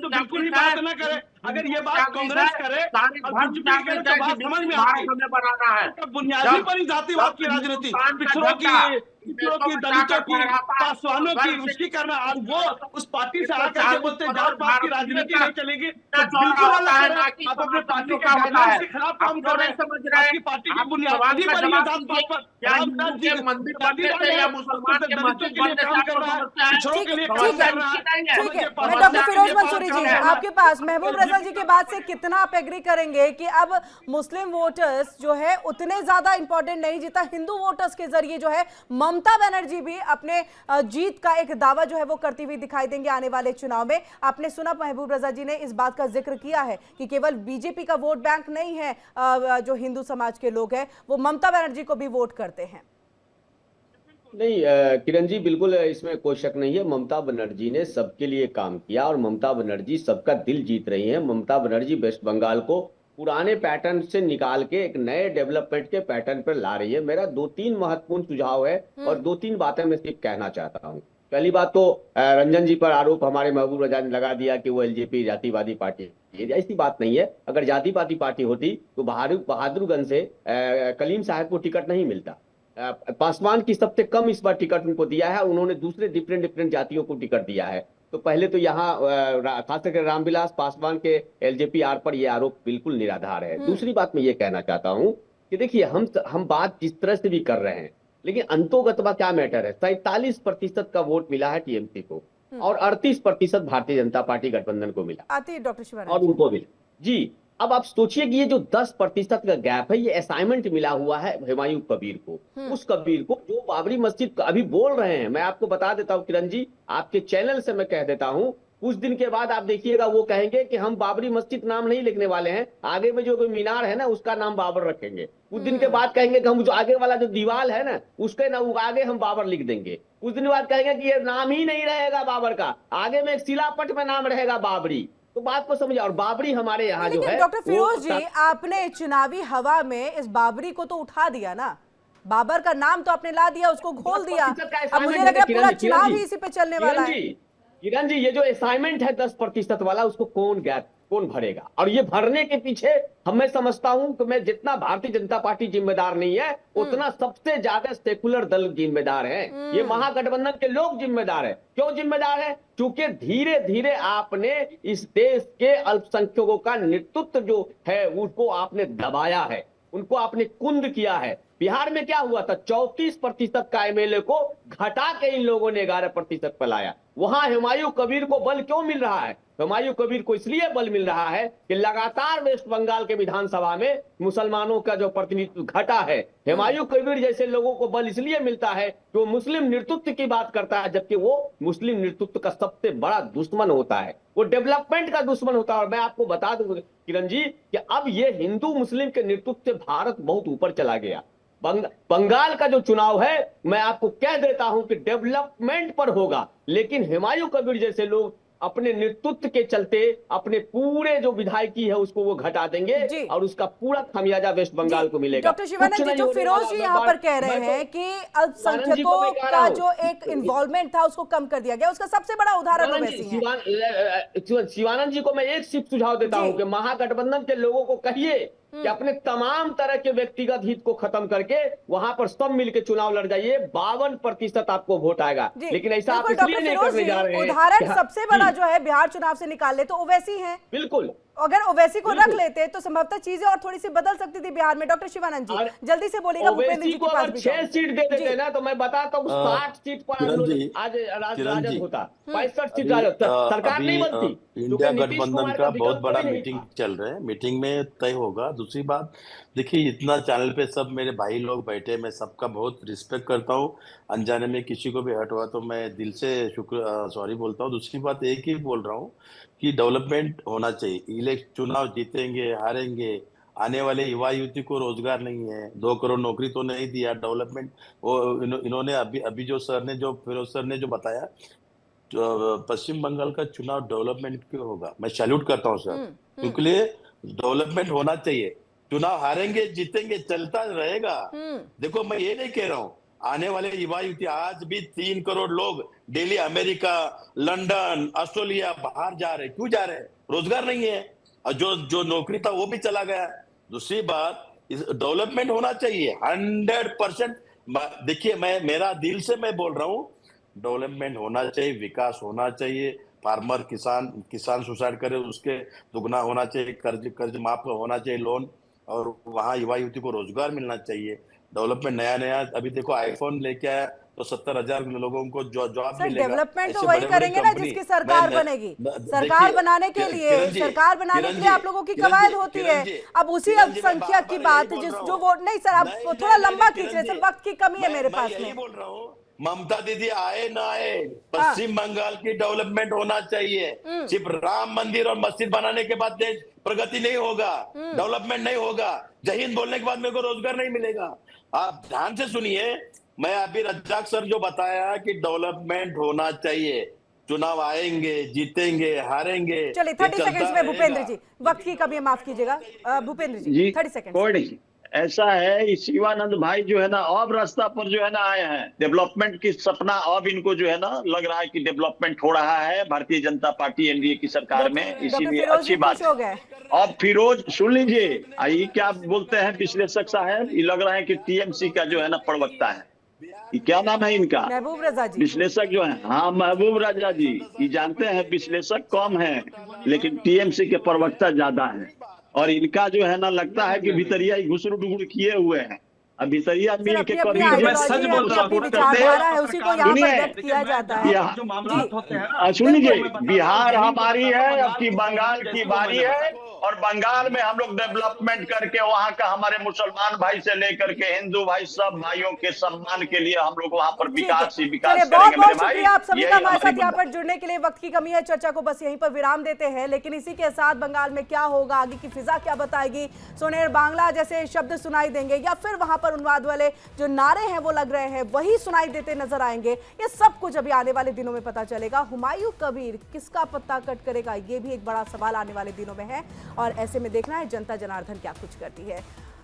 S3: बिल्कुल ही बात न करें। अगर ये बात कांग्रेस करे और बीजेपी करे तो बात समझ में आती है।
S6: हमें बनाना है
S3: बुनियादी पर ही जातिवाद की राजनीति, पिछड़ों की, दलितों की, पासवानों की, उसकी करना, और वो उस पार्टी से आकर के बोलते जात पात की राजनीति नहीं चलेगी, तो बिल्कुल अलग है। आप अपने पार्टी के गाइडलाइंस के खिलाफ काम कर रहे हैं। आपकी पार्टी की बुनियादी पर ये जात पात पर रामनाथ जी
S6: मंदिर बनने से या मुसलमान के
S3: दलितों के लिए काम कर रहा है, पिछड़ों के लिए काम कर रहा है।
S1: ठीक है, मैं डॉक्टर फिरोज मंसूरी जी आपके पास, महबूब रजा जी के बात से कितना आप एग्री करेंगे कि अब मुस्लिम वोटर्स जो है उतने ज्यादा इंपॉर्टेंट नहीं, जितना हिंदू वोटर्स के जरिए जो है ममता बनर्जी भी अपने जीत का एक दावा जो है वो करती हुई दिखाई देंगे आने वाले चुनाव में? आपने सुना महबूब रजा जी ने इस बात का जिक्र किया है कि केवल बीजेपी का वोट बैंक नहीं है, जो हिंदू समाज के लोग हैं वो ममता बनर्जी को भी वोट करते हैं।
S7: नहीं किरण जी, बिल्कुल इसमें कोई शक नहीं है। ममता बनर्जी ने सबके लिए काम किया और ममता बनर्जी सबका दिल जीत रही है। ममता बनर्जी वेस्ट बंगाल को पुराने पैटर्न से निकाल के एक नए डेवलपमेंट के पैटर्न पर ला रही है। मेरा 2-3 महत्वपूर्ण सुझाव है और 2-3 बातें मैं सिर्फ कहना चाहता हूँ। पहली बात तो रंजन जी पर आरोप हमारे महबूब रजा ने लगा दिया कि वो एलजेपी जातिवादी पार्टी है। ऐसी बात नहीं है। अगर जातिवादी पार्टी होती तो बहादुरगंज से कलीम साहब को टिकट नहीं मिलता। पासवान की सबसे कम इस बार टिकट उनको दिया है, उन्होंने दूसरे डिफरेंट जातियों को टिकट दिया है। तो पहले तो यहाँ खास करके रामविलास पासवान के एलजेपी आर पर यह आरोप बिल्कुल निराधार है। दूसरी बात मैं ये कहना चाहता हूँ कि देखिए हम बात जिस तरह से भी कर रहे हैं, लेकिन अंतोगतवा क्या मैटर है। 47% का वोट मिला है टीएमसी को और 38% भारतीय जनता पार्टी गठबंधन को मिला
S1: डॉक्टर
S7: और उनको मिला जी। अब आप सोचिए कि ये जो 10% का गैप है, ये असाइनमेंट मिला हुआ है हुमायूं कबीर को। उस कबीर को जो बाबरी मस्जिद अभी बोल रहे हैं, मैं आपको बता देता हूँ किरण जी, आपके चैनल से मैं कह देता हूँ, कुछ दिन के बाद आप देखिएगा वो कहेंगे कि हम बाबरी मस्जिद नाम नहीं लिखने वाले हैं, आगे में जो मीनार है ना उसका नाम बाबर रखेंगे। कुछ दिन के बाद कहेंगे कि हम जो आगे वाला जो दीवार है ना उसके ना आगे हम बाबर लिख देंगे। कुछ दिन बाद कहेंगे कि ये नाम ही नहीं रहेगा बाबर का, आगे में एक शिलापट में नाम रहेगा बाबरी। तो बात को समझिए। और बाबरी हमारे यहाँ जो है,
S1: डॉक्टर फिरोज जी आपने चुनावी हवा में इस बाबरी को तो उठा दिया ना, बाबर का नाम तो आपने ला दिया, उसको खोल दिया। अब मुझे लग रहा है पूरा चुनाव ही इसी पे चलने वाला है।
S7: किरण जी, ये जो असाइनमेंट है 10% वाला, उसको कौन भरेगा? और ये भरने के पीछे मैं समझता हूं कि मैं जितना भारतीय जनता पार्टी जिम्मेदार नहीं है, उतना सबसे ज्यादा सेकुलर दल जिम्मेदार है। ये महागठबंधन के लोग जिम्मेदार है। क्यों जिम्मेदार है? क्योंकि धीरे धीरे आपने इस देश के अल्पसंख्यकों का नेतृत्व जो है उसको आपने दबाया है, उनको आपने कुंद किया है। बिहार में क्या हुआ था? 34% का एमएलए को घटा के इन लोगों ने 11% पर लाया। वहां हुमायूं कबीर को बल क्यों मिल रहा है? हुमायूं कबीर को इसलिए बल मिल रहा है कि लगातार वेस्ट बंगाल के विधानसभा में मुसलमानों का जो प्रतिनिधित्व घटा है। हुमायूं कबीर जैसे लोगों को बल इसलिए मिलता है कि वो मुस्लिम नेतृत्व की बात करता है, जबकि वो मुस्लिम नेतृत्व का सबसे बड़ा दुश्मन होता है, वो डेवलपमेंट का दुश्मन होता है। और मैं आपको बता दूं किरण जी कि अब ये हिंदू मुस्लिम के नेतृत्व से भारत बहुत ऊपर चला गया। बंगाल का जो चुनाव है, मैं आपको कह देता हूं कि डेवलपमेंट पर होगा, लेकिन हुमायूं कबीर जैसे लोग अपने नेतृत्व के चलते अपने पूरे जो विधायकी है उसको वो घटा देंगे और उसका पूरा खामियाजा वेस्ट बंगाल को मिलेगा।
S1: डॉक्टर शिवानंद जी, जो फिरोज जी यहाँ पर कह रहे हैं कि अल्पसंख्यकों का जो एक इन्वॉल्वमेंट था उसको कम कर दिया गया, उसका सबसे बड़ा उदाहरण ओवैसी है।
S7: शिवानंद जी को मैं एक सिर्फ सुझाव देता हूँ कि महागठबंधन के लोगों को कहिए कि अपने तमाम तरह के व्यक्तिगत हित को खत्म करके वहां पर सब मिलकर चुनाव लड़ जाइए। 52% आपको वोट आएगा। लेकिन ऐसा आप इसलिए नहीं करने जा रहे हैं।
S1: उदाहरण सबसे बड़ा जो है बिहार चुनाव से निकाल ले तो ओवैसी है।
S7: बिल्कुल,
S1: अगर ओवैसी को रख लेते तो संभवतः चीजें और थोड़ी सी बदल सकती थी बिहार में। डॉक्टर शिवानंद जी जल्दी से बोलिएगा।
S7: भूपेंद्र जी के पास 6 सीट दे देते ना तो मैं बताता हूँ 60 सीट पर आज राजद होता, 65 सीट सरकार नहीं बनती।
S4: इंडिया गठबंधन का बहुत बड़ा मीटिंग चल रहा है, मीटिंग में तय होगा। दूसरी बात देखिए, इतना चैनल पे सब मेरे भाई लोग बैठे, मैं सबका बहुत रिस्पेक्ट करता हूँ। अनजाने में किसी को भी हर्ट हुआ तो मैं दिल से सॉरी बोलता हूँ। दूसरी बात एक ही बोल रहा हूँ कि डेवलपमेंट होना चाहिए। चुनाव जीतेंगे हारेंगे, आने वाले युवा युवती को रोजगार नहीं है, 2 करोड़ नौकरी तो नहीं दिया। डेवलपमेंट वो इन्होंने अभी जो फिरोज सर ने जो बताया, पश्चिम बंगाल का चुनाव डेवलपमेंट क्यों होगा? मैं सैल्यूट करता हूँ सर, क्योंकि डेवलपमेंट होना चाहिए। चुनाव हारेंगे जीतेंगे चलता रहेगा। देखो मैं ये नहीं कह रहा हूँ, आने वाले युवा युवती आज भी 3 करोड़ लोग डेली अमेरिका, लंदन, ऑस्ट्रेलिया बाहर जा रहे हैं। क्यों जा रहे हैं? रोजगार नहीं है। और जो जो नौकरी था वो भी चला गया। दूसरी बात, डेवलपमेंट होना चाहिए 100%। देखिए, मेरा दिल से मैं बोल रहा हूँ, डेवलपमेंट होना चाहिए, विकास होना चाहिए। फार्मर किसान सुसाइड करे उसके दुगना होना चाहिए, कर्ज माफ होना चाहिए, लोन, और वहाँ युवा युवती को रोजगार मिलना चाहिए। डेवलपमेंट नया अभी देखो आईफोन लेके आया तो 70,000 लोगों को जॉब
S1: सर,
S4: मिलेगा।
S1: डेवलपमेंट तो
S4: ऐसे
S1: वही
S4: बड़े-बड़े
S1: करेंगे ना
S4: कंपनी,
S1: जिसकी सरकार बनेगी। सरकार बनाने के लिए आप लोगों की कवायद होती है। अब उसी अल्पसंख्यक की बात जो वोट नहीं सर, आप थोड़ा लंबा खींच रहे सर, वक्त की कमी है मेरे पास में।
S4: बोल रहा हूँ, ममता दीदी आए ना आए, पश्चिम बंगाल की डेवलपमेंट होना चाहिए। सिर्फ राम मंदिर और मस्जिद बनाने के बाद देश प्रगति नहीं होगा, डेवलपमेंट नहीं होगा। जय हिंद बोलने के बाद मेरे को रोजगार नहीं मिलेगा। आप ध्यान से सुनिए, मैं अभी रज्जाक सर जो बताया कि डेवलपमेंट होना चाहिए, चुनाव आएंगे, जीतेंगे, हारेंगे।
S1: चलिए 30 सेकंड्स में भूपेंद्र जी, वक्त की कमी है, माफ कीजिएगा भूपेंद्र जी 30 सेकंड।
S5: कोई नहीं, ऐसा है कि शिवानंद भाई जो है ना अब रास्ता पर जो है ना आए हैं। डेवलपमेंट की सपना अब इनको जो है ना लग रहा है कि डेवलपमेंट हो रहा है भारतीय जनता पार्टी एनडीए की सरकार में, इसीलिए अच्छी बात है। अब फिरोज सुन लीजिए, ये क्या बोलते हैं विश्लेषक साहब, ये लग रहा है कि टीएमसी का जो है ना प्रवक्ता है, ये क्या नाम है इनका,
S1: महबूब रजा जी,
S5: विश्लेषक जो है। हाँ, महबूब रजा जी। ये जानते हैं विश्लेषक कम है लेकिन टीएमसी के प्रवक्ता ज्यादा है, और इनका जो है ना लगता है कि भितरिया घुसरू डुगुड़ किए हुए हैं। अब भितरिया मिल के कभी सुन लीजिए, बिहार हमारी है, अब की बंगाल की बारी है, और बंगाल में हम लोग डेवलपमेंट करके वहाँ का हमारे मुसलमान भाई से लेकर के हिंदू भाई सब भाइयों के सम्मान के लिए हम लोग वहाँ पर विकास करेंगे।
S1: बहुत बहुत शुक्रिया आप सभी का हमारे साथ यहाँ पर जुड़ने के लिए। वक्त की कमी है, चर्चा को बस यहीं पर विराम देते हैं, लेकिन इसी के साथ बंगाल में क्या होगा, आगे की फिजा क्या बताएगी, सोनेर बांग्ला जैसे शब्द सुनाई देंगे या फिर वहां पर उन्माद वाले जो नारे हैं वो लग रहे हैं वही सुनाई देते नजर आएंगे, ये सब कुछ अभी आने वाले दिनों में पता चलेगा। हुमायूं कबीर किसका पत्ता कट करेगा, ये भी एक बड़ा सवाल आने वाले दिनों में है, और ऐसे में देखना है जनता जनार्दन क्या कुछ करती है।